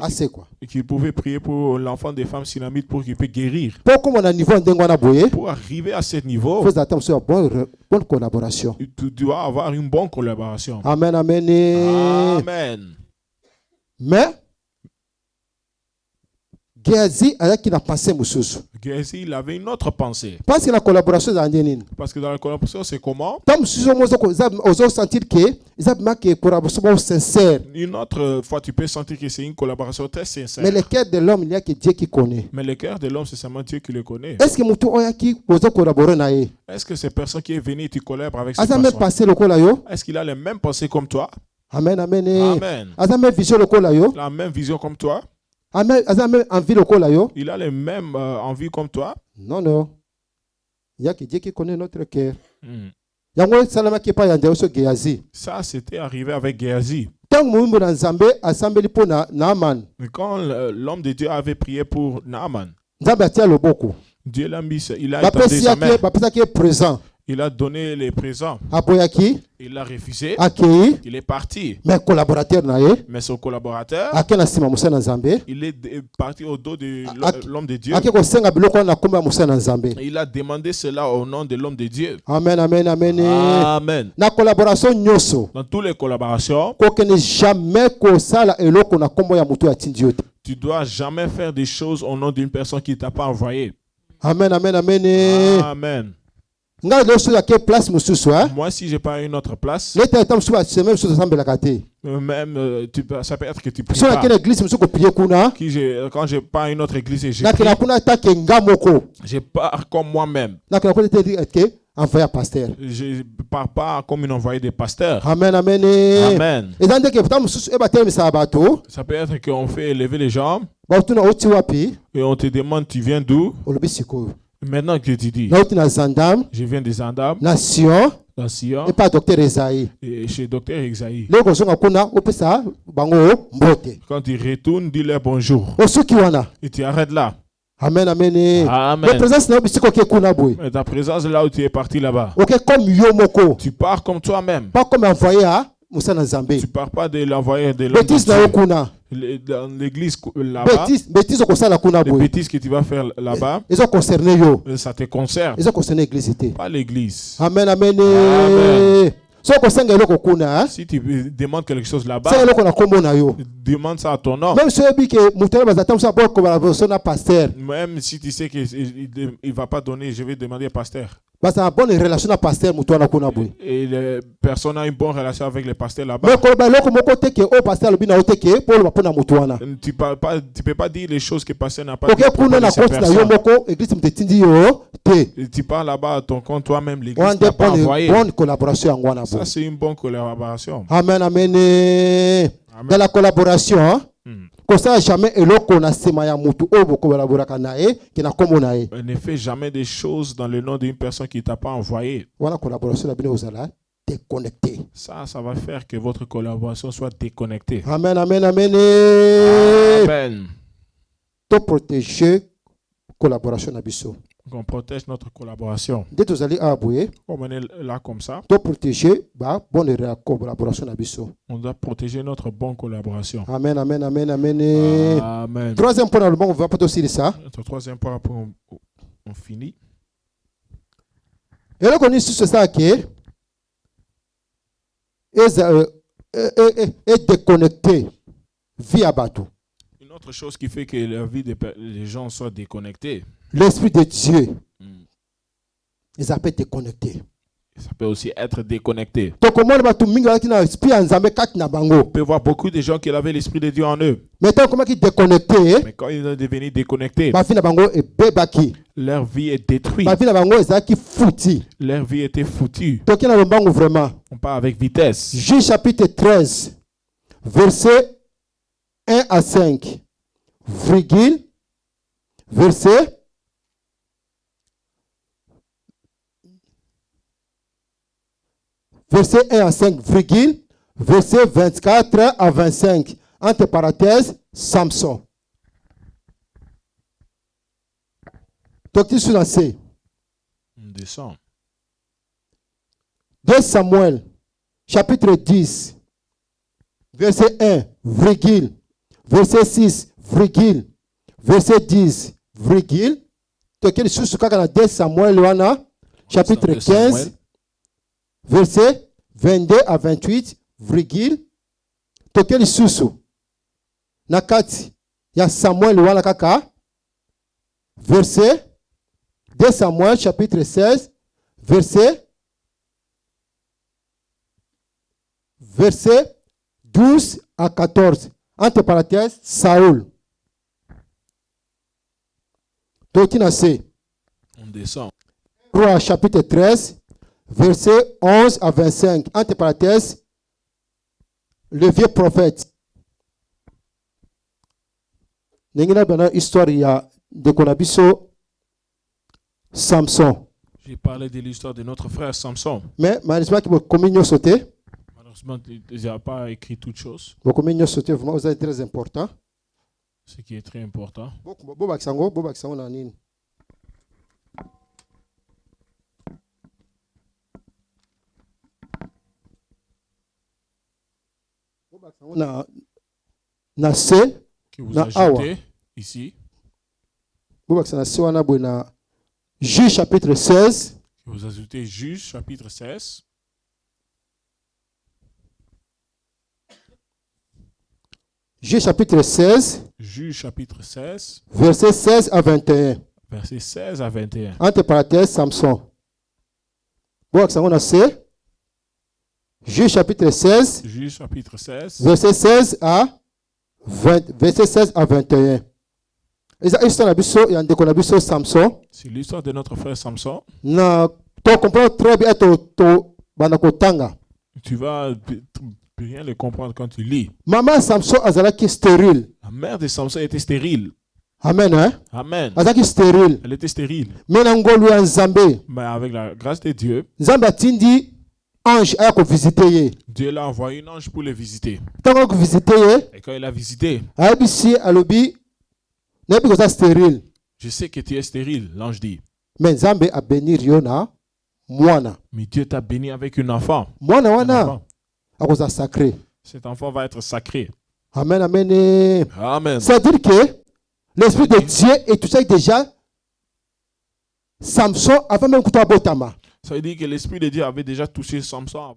assez quoi. Qu'il pouvait prier pour l'enfant des femmes synamites pour qu'il puisse guérir. Pour comme on a niveau ndengo na boye, Pour arriver à ce niveau, faut attendre sur bonne collaboration. tu dois avoir une bonne collaboration. Amen, amen. Amen. Mais Géasi qui n'a pensé mususu. Géasi, il avait une autre pensée. Parce que la collaboration dans ndenine. Parce que dans la collaboration, c'est comment? Tant mususu mozo ko ozo sentir que ils marqué collaboration sincère. Une autre fois, tu peux sentir que c'est une collaboration très sincère. Mais le cœur de l'homme, il n'y a que Dieu qui connaît. Mais le cœur de l'homme, c'est seulement Dieu qui le connaît. Est-ce que mutu oya qui ozo collaborer na ye? Est-ce que cette personne qui est venue, tu collabores avec cette Asa même personne? passé le kola yo? Est-ce qu'il a les mêmes pensées comme toi? Amen, amen. Amen. Asa même vision le kola yo? La même vision comme toi? Amen, asa même envie le kola yo? Il a les mêmes envies comme toi? Non, non. Il n'y a que Dieu qui connaît notre cœur. Hmm. Yango salama ki pa yande oso Géasi. Ça, c'était arrivé avec Géasi. Tant mumbu na Nzambe asambeli po na Naaman. Mais quand l'homme de Dieu avait prié pour Naaman, Nzambe atia loboko. Dieu l'a mis, il a étendu Bapesi sa main. yake bapesa ki présent. Il a donné les présents. aboyaki Il a refusé. akei Il est parti. mais collaborateur na ye Mais son collaborateur, ake na nsima mosala na nzambe il est parti au dos de l'homme de Dieu. ake kosenga biloko wana na kombo ya mosala na nzambe. Il a demandé cela au nom de l'homme de Dieu. Amen, amen, amen. Amen. Na collaboration nyonso Dans toutes les collaborations, kokende jamais kosala eloko na kombo ya moto ya tindi yo te. tu dois jamais faire des choses au nom d'une personne qui t'a pas envoyé. Amen, amen, amen. Amen. Nga lelo soki ake place mosusu Moi, si j'ai pas une autre place, leta eta mosusu baseme mosusu asambelaka te même ça peut être que tu pries soki ake pas. na église mosusu koprie kuna Quand j'ai pas une autre église et je prie, nakenda kuna take nga moko je pars comme moi-même. nakenda kuna te eke envoya pasteur. Je pars pas comme une envoyé des pasteurs. Amen, amen. Amen. eza ndenge ta mosusu ebatelemisa bato Ça peut être qu'on fait élever les jambes baotuna oti wapi et on te demande tu viens d'où. olobi sikoyo Maintenant que tu dis nauti na zandam je viens des Andam, na sion dans Sion, epa docteur Esaïe et chez Docteur Exaïe. lelo kozonga kuna opesa bango mbote Quand tu retournes, dis-leur bonjour. osuki wana. Et tu arrêtes là. Amen, amen. Amen. Mais présence na bisiko ke kuna boy Et ta présence là où tu es parti là-bas. ok comme yo moko Tu pars comme toi-même. pas comme envoyé à Moussa na Nzambe. Tu pars pas de l'envoyer de l'homme de Bêtise na Dieu. yo kuna Dans l'église là-bas, bêtise okosala kuna les boy bêtises que tu vas faire là-bas, ezo concerné yo ça te concerne, ezo concerné église te. pas l'église. Amen, amen. Amen. So kosenga eloko kuna Si tu demandes quelque chose senga là-bas, eloko na kombo na yo demande ça à ton nom. même so yebi ke moto na bazata musa bo collaboration na pasteur Même si tu sais qu'il ne va pas donner, je vais demander au pasteur. basa bonne relation na pasteur moto na kuna boy Et les personnes ont une bonne relation avec les pasteurs mais là-bas. ko ba eloko moko te ke o pasteur lobi na yo te ke po lo ba na moto wana Tu peux pas dire les choses que le pasteur n'a pas ok dit à propos kuna de na ces compte na yo personnes. moko église mtetindi yo te. Et tu pars là-bas à ton compte toi-même, l'église On t'a pas envoyé. bonne collaboration yango wana Ça, boy. c'est une bonne collaboration. Amen, amen. Amen. Dans la collaboration Hmm. kosala jamais eloko na sema ya mutu oyo bokolaboraka na ye ke na kombo na ye Ne fais jamais des choses dans le nom d'une personne qui ne t'a pas envoyé. wana collaboration na bino ozala déconnecté. Ça va faire que votre collaboration soit déconnectée. Amen, amen, amen. Amen. To protéger collaboration na biso On protège notre collaboration. nde tozali awa boye Comme on est là comme ça, to protéger ba bonne collaboration na biso. on doit protéger notre bonne collaboration. Amen, amen, amen, amen. Amen. Troisième point na lobongo on va pas tosilisa Notre troisième point, après on finit. eloko nini susu esala ke déconnecté via bato. Une autre chose qui fait que la vie des gens soit déconnectée, L'esprit de Dieu ça ils appellent déconnecté. peut aussi être déconnecté. tokomona bato mingi bazalaki na esprit ya nzambe kati na bango On peut voir beaucoup de gens qui avaient l'esprit de Dieu en eux. mais ntango komaki déconnecté Mais quand ils sont devenus déconnectés, bavi na bango ebebaki leur vie est détruite. bavi na bango ezalaki futi. Leur vie était foutue. toki na lombangu vraiment On part avec vitesse. Juge chapitre 13 verset 1 à 5 virgule verset verset 1 à 5 virgule verset 24 à 25 entre parenthèses Samson. toki sur la C. On descend. 2 Samuel, chapitre 10, verset 1, virgule, verset 6, virgule, verset 10, virgule. Toquel sous kaka 2 Samuel wana, chapitre 15, verset 22 à 28, virgule. Toquel sous nakati ya Samuel wana kaka, verset 2 Samuel, chapitre 16, verset 12 à 14. Entre parenthèses, Saoul. Totina C. On descend. Roi chapitre 13, verset 11 à 25. Entre parenthèses, le vieux prophète. Nengina bana histoire ya de konabiso Samson. J'ai parlé de l'histoire de notre frère Samson. Mais malheureusement qui communion sauté. Malheureusement, il n'a pas écrit toutes choses, Vos communion sauté vraiment vous êtes très important. ce qui est très important. Bobakisango na nini. na se que vous na ajoutez ici, bobakisa na se wana boye na Juge chapitre 16 que vous ajoutez Juge chapitre 16, Juge chapitre 16 Juge chapitre 16, verset 16 à 21 versets 16 à 21. entre parenthèses Samson bobakisa ngo na se Juge chapitre 16 Juge chapitre 16, verset 16 à 21 eza histoire na biso ya ndeko na biso Samson c'est l'histoire de notre frère Samson. na to comprendre très bien to bana kotanga Tu vas bien le comprendre quand tu lis. maman Samson azalaki stérile. La mère de Samson était stérile. Amen, hein? Amen. Azalaki stérile. Elle était stérile. Mais na ngolu ya Nzambe, Mais avec la grâce de Dieu, Nzambe atindi ange aya ko visiter ye. Dieu l'a envoyé un ange pour le visiter. Tango ko visiter ye, Et quand il a visité, ayebisi alobi nayebi koza stérile. je sais que tu es stérile, l'ange dit. Mais Nzambe a bénir yo na mwana. Mais Dieu t'a béni avec un enfant. Mwana Un wana enfant. akoza sacré. Cet enfant va être sacré. Amen, amen. Amen. C'est-à-dire que l'esprit de Dieu est tout ça déjà Samson avant même kuta botama. Ça veut dire que l'Esprit de Dieu avait déjà touché Samson.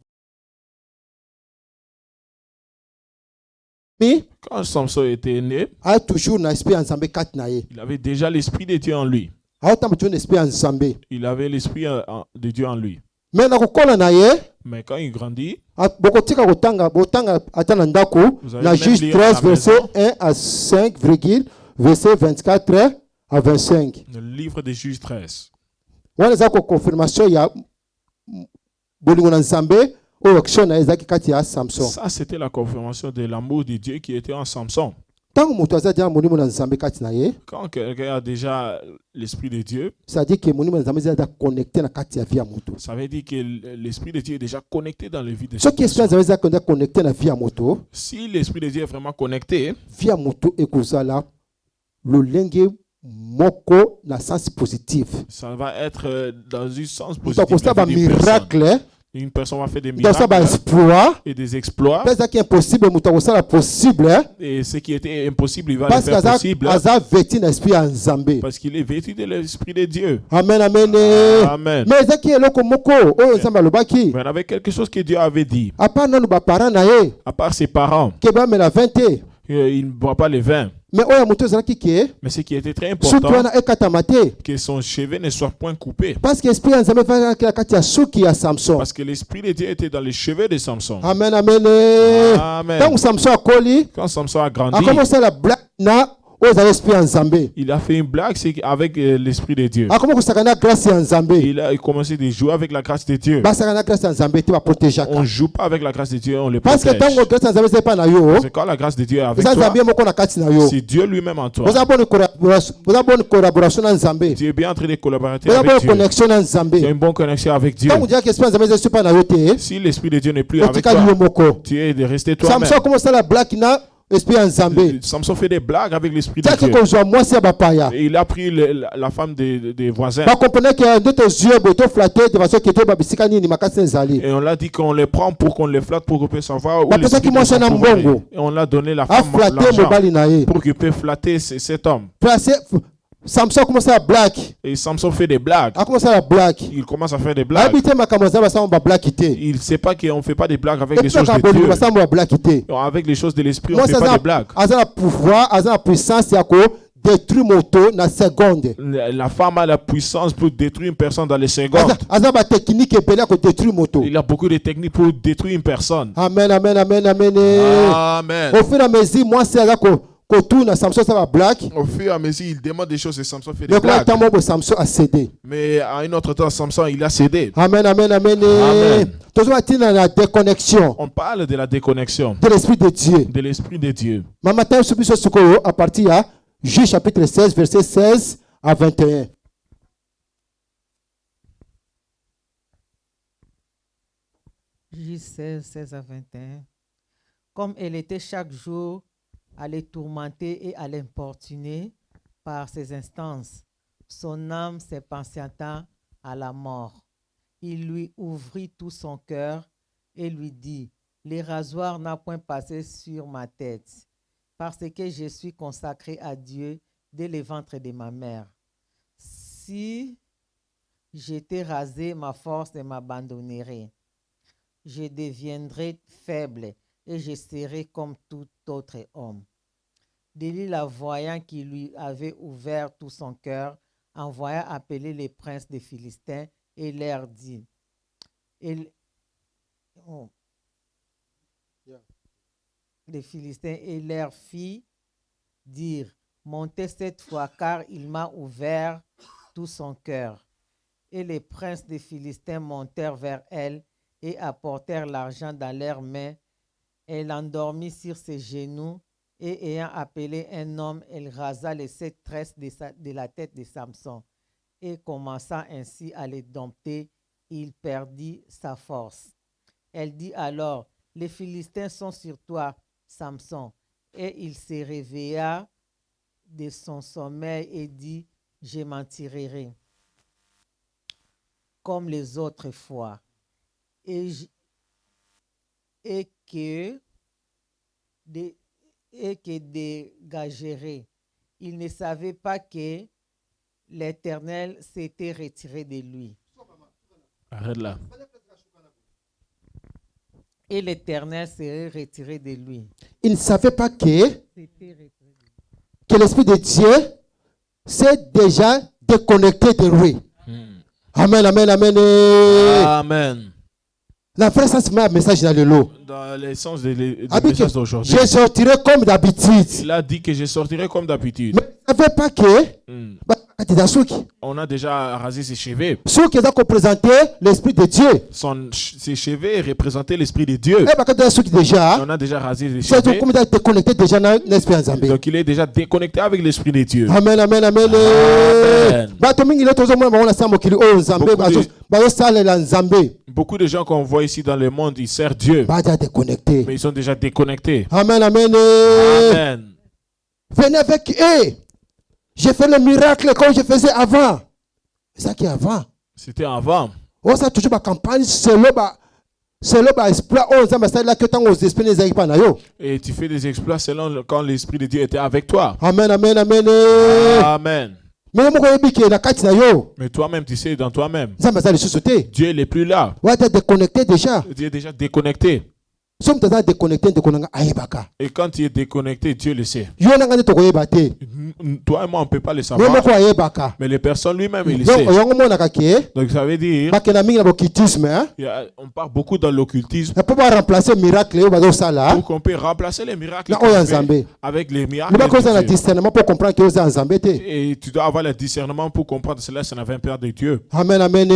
Mais Quand Samson était né, a toujours na esprit Nzambe kati na ye. il avait déjà l'Esprit de Dieu en lui. Aotama toujours na esprit Nzambe. Il avait l'Esprit de Dieu en lui. Mais na kokola na ye Mais quand il grandit, bokotika botanga ata na ndako Vous allez na même Juge lire à la 13 verset maison. 1 à 5 virgule verset 24 à 25. le livre des Juges 13. Wana eza ko confirmation ya bolingo na Nzambe oyo action na ezaki kati ya Samson. Ça, c'était la confirmation de l'amour de Dieu qui était en Samson. Tango moto aza dia molimo na Nzambe kati na ye, Quand quelqu'un a déjà l'Esprit de Dieu, ça dit que molimo na Nzambe eza connecté na kati ya vie ya moto. ça veut dire que l'Esprit de Dieu est déjà connecté dans les vies de Ce cette qui est personne. eza connecté na vie ya moto, Si l'Esprit de Dieu est vraiment connecté, vie ya moto ekozala lolenge moko na sens positif. ça va être dans un sens Moto positif. akosa ba la vie d'une personne. miracle, Une personne va faire des moto akosa ba miracles exploit. et des exploits. Pesa qui est impossible moto akosala possible Et ce qui était impossible, il va parce le faire que possible. aza vêtu na esprit ya Nzambe. Parce qu'il est vêtu de l'Esprit de Dieu. Amen, amen. Amen. Mais ezaki eloko moko oyo Nzambe alobaki Mais avec quelque chose que Dieu avait dit, apa nanu baparent na ye à part ses parents, ke bamela 20 te. il ne boit pas le vin. Mais oyo moto ezalaki ke Mais ce qui était très suki important, wana ekatama te que son cheveu ne soit point coupé. parce que esprit ya Nzambe ezalaki na kati ya suki ya Samson. Parce que l'Esprit de Dieu était dans les cheveux de Samson. Amen, amen. Amen. Ntango Samson akoli Quand Samson a grandi, akomosala blague na oyo ezali esprit ya Nzambe. il a fait une blague c'est avec l'Esprit de Dieu. Akoma kosaka na grâce ya Nzambe. Il a commencé de jouer avec la grâce de Dieu. Basaka na grâce ya Nzambe te baprotegeaka. On ne joue pas avec la grâce de Dieu, on le Parce que protège. ntango grâce ya Nzambe ezali pa na yo, C'est quand la grâce de Dieu est avec eza toi, Nzambe moko na kati na yo. c'est Dieu lui-même en toi. Oza bonne collaboration na Nzambe. Tu es bien en train de collaborer Oza avec bonne Dieu. connexion na Tu as Nzambe. une bonne connexion avec Dieu. Ntango diaki esprit ya Nzambe ezali pa na yo te, Si l'Esprit de Dieu n'est plus avec otikali yo toi, moko. tu es de rester toi-même. Samson akomosala blague na esprit ya Nzambe. Samson fait des blagues avec l'Esprit de Tiaki Dieu. kozwa mwasi ya bapaya. Et il a pris la femme des voisins. Bakomprenait que nde tozwi boye toflate de façon ke toyeba bisika nini makasi ezali. Et on l'a dit qu'on les prend pour qu'on les flatte pour qu'on puisse savoir où Bah, l'Esprit peut-être de qu'il Dieu mange un sont mbongo. Et on l'a donné la femme Aflate l'argent mobali na ye. pour qu'il puisse flatter cet homme. Placé Samson akomosala la blague. Et Samson fait des blagues. Akomosala la blague. Il commence à faire des blagues. Ayebi te makambo za basala ba blague te. Il ne sait pas qu'on ne fait pas des blagues avec Et les puis choses de makambo Dieu. basala ba blague te. Avec les choses de l'Esprit, on Moi ne fait pas des blagues. aza na pouvoir, aza na puissance ya ko détruire moto na seconde. La femme a la puissance pour détruire une personne dans les secondes. Aza ba technique ebele ya ko détruire moto. Il a beaucoup de techniques pour détruire une personne. Amen, amen, amen, amen. Amen. Au fur et à mesure, moi c'est aza ko tourne Samson ça va blague. Au fur et à mesure, il demande des choses et Samson fait des Mais quand blagues. temps Samson a cédé. Mais à un autre temps, Samson, il a cédé. Amen, amen, amen. Amen. Toujours atteindre la déconnexion On parle de la déconnexion de l'esprit de Dieu. de l'Esprit de Dieu. Matin subiso sukoyo à partir à Juge chapitre 16 verset 16 à 21. Juge 16, 16 à 21. Comme elle était chaque jour à les tourmenter et à l'importuner par ses instances, son âme s'impatienta à la mort. Il lui ouvrit tout son cœur et lui dit, le rasoir n'a point passé sur ma tête, parce que je suis consacré à Dieu dès le ventre de ma mère. Si j'étais rasé, ma force m'abandonnerait. Je deviendrais faible et je serais comme tout autre homme. Delilah, voyant qu'il lui avait ouvert tout son cœur, envoya appeler les princes des Philistins et leur dit, les Philistins et leur fit dire, montez cette fois, car il m'a ouvert tout son cœur. Et les princes des Philistins montèrent vers elle et apportèrent l'argent dans leurs mains. Elle l'endormit sur ses genoux et ayant appelé un homme, elle rasa les 7 tresses de la tête de Samson. Et commençant ainsi à les dompter, il perdit sa force. Elle dit alors, les Philistins sont sur toi, Samson. Et il se réveilla de son sommeil et dit, je m'en tirerai comme les autres fois. Et que dégagerait. Il ne savait pas que l'Éternel s'était retiré de lui. Arrête là. Et l'Éternel serait retiré de lui. Il ne savait pas S'était retiré de lui. que l'Esprit de Dieu s'est déjà déconnecté de lui. Amen, amen, amen. Amen. La frère, ça se met un message dans le lot. Dans l'essence du Ah, message d'aujourd'hui, je sortirai comme d'habitude. il a dit que je sortirai comme d'habitude. Mais il ne savait pas que On a déjà rasé ses cheveux. ceux qui ont représenté l'Esprit de Dieu. Ses cheveux représentaient l'Esprit de Dieu. Déjà, On a déjà rasé les c'est cheveux. comme déconnecté déjà dans l'Esprit en Zambie. Donc il est déjà déconnecté avec l'Esprit de Dieu. Amen, amen, amen. Beaucoup de gens qu'on voit ici dans le monde, ils servent Dieu. Mais ils sont déjà déconnectés. Amen, amen. Amen. Venez avec eux. J'ai fait le miracle comme je faisais avant. C'est ça qui est avant. C'était avant. On ça toujours ma campagne, c'est le exploit. On ça c'est là que tant aux esprits les pas na yo. Et tu fais des exploits selon quand l'Esprit de Dieu était avec toi. Amen, amen, amen. Amen. Mais moi je dis na kati na yo. Mais toi-même, tu sais dans toi-même. Ça ça les sociétés. Dieu n'est plus là. Ouais, t'es déconnecté déjà. Dieu est déjà déconnecté. Somme t'es déconnecté de konanga ayebaka. Et quand tu es déconnecté, Dieu le sait. Yo nanga to koyebate. Toi et moi, on ne peut pas le Yo savoir. moko ayebaka. Mais les personnes lui-même, ils le savent. Yo ngomona kake. Donc ça veut dire, Bakena mingi na bokitisme hein. on part beaucoup dans l'occultisme On peut pas remplacer miracle yo bazo sala. pour qu'on peut remplacer les miracles Na qu'on oya fait Nzambe. avec les Nous miracles pas cause de na Dieu. discernement pour comprendre que vous en Nzambe te. Et tu dois avoir le discernement pour comprendre cela, ça n'avait un père de Dieu. Amen, amen.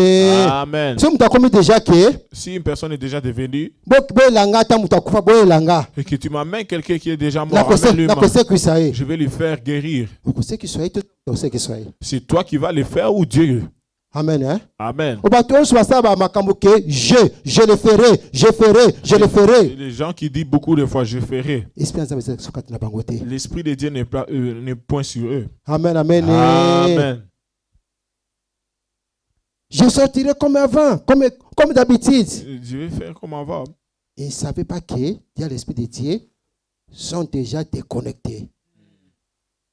Amen. Si tu as commis déjà que Si une personne est déjà devenue et que tu m'amènes quelqu'un qui est déjà mort, amène-le-moi. Je vais lui faire guérir. C'est toi qui vas le faire ou Dieu? Amen. Hein? Amen. Je le ferai, je ferai, je le ferai. Les gens qui disent beaucoup de fois, je ferai. L'Esprit de Dieu n'est point sur eux. Amen, amen. Amen. Je sortirai comme avant, comme d'habitude. Je vais faire comme avant. Ils ne savaient pas que l'Esprit de Dieu sont déjà déconnectés.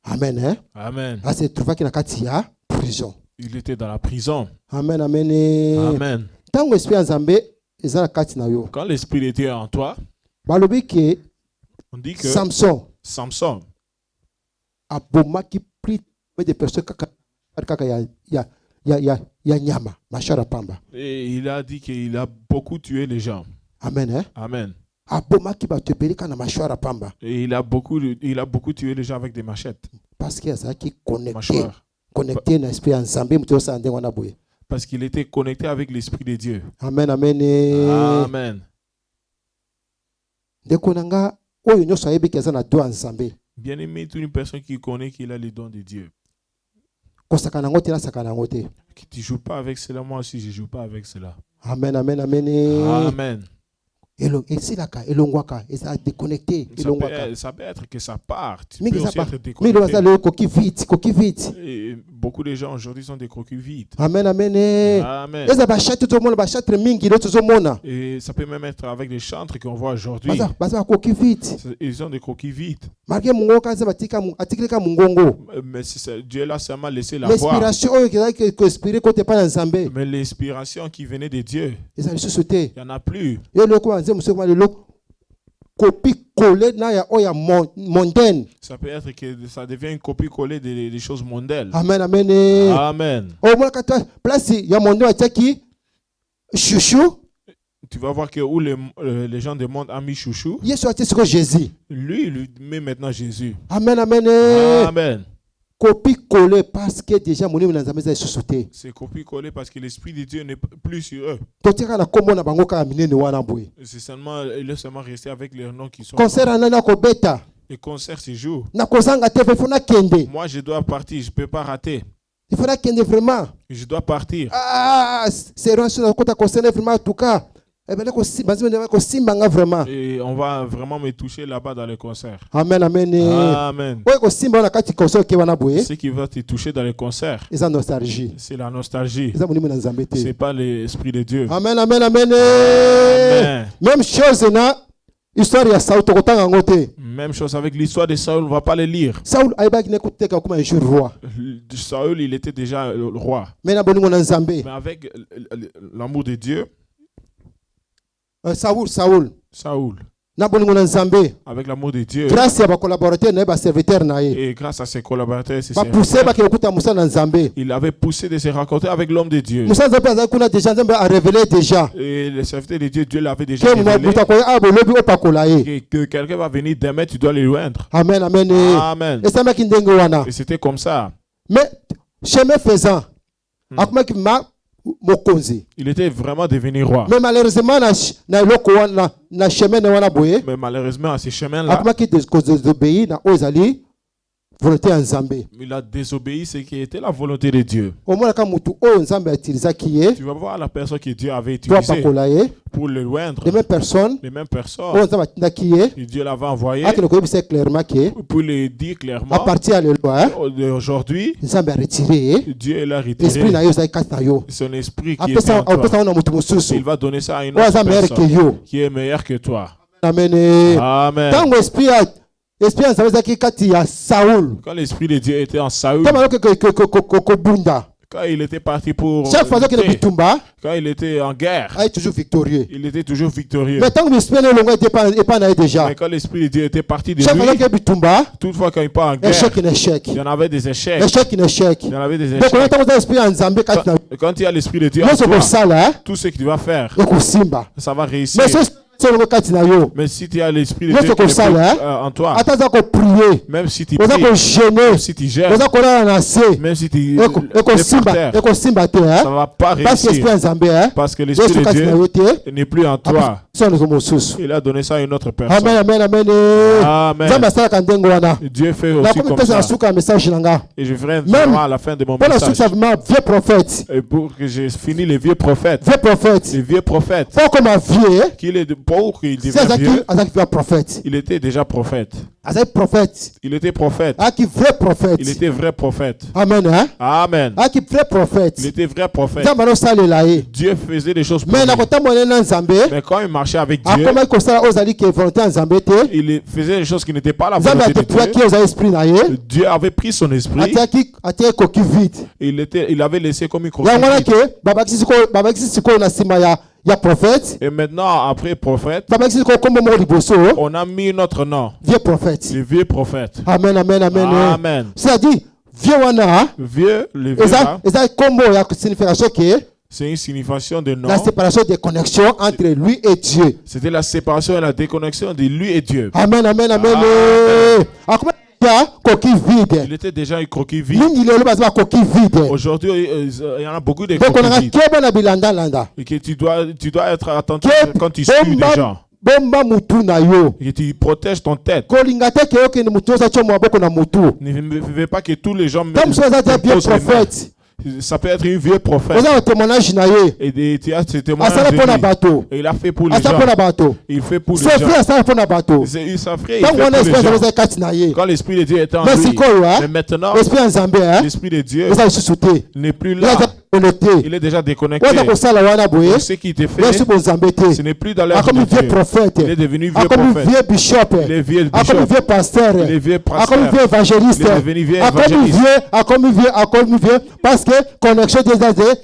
Amen. Hein? Amen. Ah, c'est trouvé qu'il y a prison. Il était dans la prison. Amen, amen. Amen. Tant que l'Esprit en Zambé, quand l'Esprit de Dieu est en toi, on dit que Samson a qui prit des personnes et il a dit qu'il a beaucoup tué les gens. Amen. Hein? Amen. Et il a beaucoup tué les gens avec des machettes. Parce qu'il y a ça qui Mâchoire. connecté à l'Esprit en Zambé. Parce qu'il était connecté avec l'Esprit de Dieu. Amen, amen. Amen. Bien aimé, toute une personne qui connaît qu'il a les dons de Dieu. Que tu ne joues pas avec cela, moi aussi je ne joue pas avec cela. Amen, amen, amen. Amen. déconnecté. Ça peut être que ça parte. Tu peux aussi être déconnecté. Et beaucoup de gens aujourd'hui sont des coquilles vides. Amen, amen. Amen. Et ça peut même être avec des chantres qu'on voit aujourd'hui. Ils ont des coquilles vides. Mais Dieu l'a seulement laissé la voix. Mais l'inspiration qui venait de Dieu, il n'y en a plus. Ça peut être que ça devient une copie-collée des choses mondaines. Amen, amen. Amen. Chouchou. Tu vas voir que où les gens du monde ont mis chouchou. Jésus. Lui, il met maintenant Jésus. Amen, amen. Amen. Copie-coller parce que déjà mon c'est copie-coller parce que l'esprit de Dieu n'est plus sur eux. C'est seulement, il est seulement resté avec les noms qui sont. Les concerts se jouent. Moi, je dois partir, je ne peux pas rater. Il faudra qu'il y ait vraiment. Je dois partir. C'est vraiment en tout cas. Et on va vraiment me toucher là-bas dans les concerts. Amen, amen. Amen. Ce qui va te toucher dans les concerts, c'est la nostalgie. C'est pas l'esprit de Dieu. Amen, amen, amen. Amen. Même chose, même chose avec l'histoire de Saül, on ne va pas le lire. Saül, il était déjà le roi. Mais avec l'amour de Dieu, Saül. Avec l'amour de Dieu. Grâce à collaborateurs et grâce à ses collaborateurs, il avait poussé de se rencontrer avec l'homme de Dieu. Et le serviteur de Dieu, Dieu l'avait déjà révélé. Que quelqu'un va venir demain, tu dois le joindre. Amen, amen. Amen. Et c'était comme ça. Mais chemin faisant, il était vraiment devenu roi. Mais malheureusement, à ce chemin-là, il a désobéi ce qui était la volonté de Dieu. Tu vas voir la personne que Dieu avait utilisée pour le loindre. Les mêmes personnes que Dieu l'avait envoyé pour lui dire clairement à partir d'aujourd'hui, Dieu l'a retiré son esprit qui est en toi. Il va donner ça à une autre personne qui est meilleure que toi. Amen. Amen. Quand l'esprit de Dieu était en Saül, quand il était parti pour quand il était en guerre, il était toujours victorieux. Mais quand l'esprit de Dieu était parti de lui, toutefois quand il part en guerre, il y en avait des échecs. Il y en avait des échecs. Quand il y a l'esprit de Dieu en toi, tout ce que tu vas faire, ça va réussir. Mais si tu as l'esprit de Dieu en toi, même si tu pries, même si tu gères, même si tu es par terre, ça ne va pas réussir. Parce que l'esprit de Dieu n'est plus en toi. Il a donné ça à une autre personne. Amen, amen, amen. Amen. Dieu fait aussi comme ça. Et je ferai vraiment à la fin de mon message. Et pour que j'ai fini les vieux prophètes. Les vieux prophètes. Qu'il est pour qu'il devienne vieux, il était déjà prophète. Il était prophète. Il était vrai prophète. Amen. Amen. Il était vrai prophète. Dieu faisait des choses pour lui. Mais quand il marchait avec Dieu, il faisait des choses qui n'étaient pas la volonté de Dieu. Dieu avait pris son esprit. Il avait laissé comme une coquille vide. Il y a prophète. Et maintenant, après prophète, on a mis notre nom. Vieux prophète. Le vieux prophète. Amen, amen, amen. Amen. C'est-à-dire, vieux wana. Vieux, le vieux. C'est une signification de nom. La séparation des connexions entre lui et Dieu. C'était la séparation et la déconnexion de lui et Dieu. Amen, amen, amen. Il était déjà une coquille vide. Aujourd'hui, il y en a beaucoup de coquilles vides. Et que tu dois être attentif quand tu suis des gens. Et tu protèges ton tête. Ne veux pas que tous les gens me posent les mains. Ça peut être une vieux prophète. Et tu as ce témoignage de lui. Et il a fait pour les gens. Il fait pour les gens. C'est sa frère, il fait pour les gens. Quand l'Esprit de Dieu est en lui. Mais maintenant, l'Esprit de Dieu n'est plus là. Il est déjà déconnecté. Ce qui te fait, ce n'est plus dans l'air de Dieu. Il est devenu vieux prophète. Il est vieux bishop. Vieux pasteur. Il est vieux pasteur. Vieux évangéliste. Il est devenu vieux évangéliste. Parce que connexion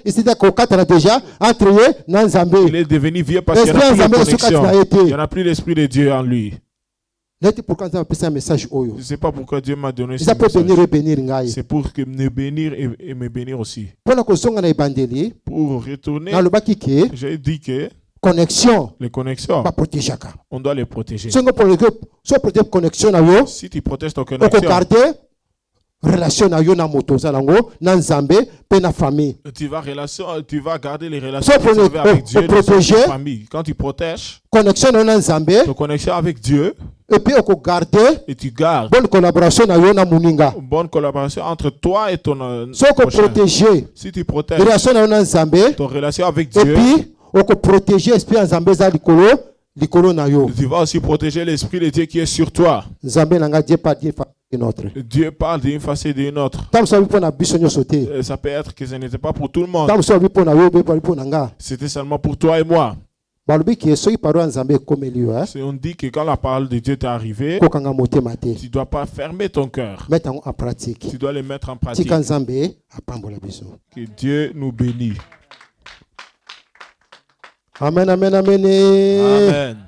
ici déjà entre eux. Il est devenu vieux parce qu'il n'y a plus de connexion. Il n'y en a plus l'Esprit de Dieu en lui. Je ne sais pas pourquoi Dieu m'a donné ce message. C'est pour me bénir et me bénir aussi. Pour retourner, j'ai dit que les connexions, on doit les protéger. Si tu protèges ton connexion, relation na yo na moto zalango na nzambe pe na famille. Tu vas garder les relations avec Dieu et ta famille. Quand tu protèges connexion na nzambe, ton connexion avec Dieu, et puis on garder et tu gardes bonne collaboration na yo na muninga. Bonne collaboration entre toi et ton protéger. Si tu protèges relation na nzambe, ton relation avec Dieu, et puis on protéger esprit nzambe za likolo na yo. Tu vas aussi protéger l'esprit de Dieu qui est sur toi. Nzambe nanga Dieu pas Dieu Dieu parle d'une face et d'une autre. Ça peut être que ce n'était pas pour tout le monde. C'était seulement pour toi et moi. On dit que quand la parole de Dieu t'est arrivée, tu ne dois pas fermer ton cœur. Tu dois les mettre en pratique. Que Dieu nous bénisse. Amen, amen, amen. Amen.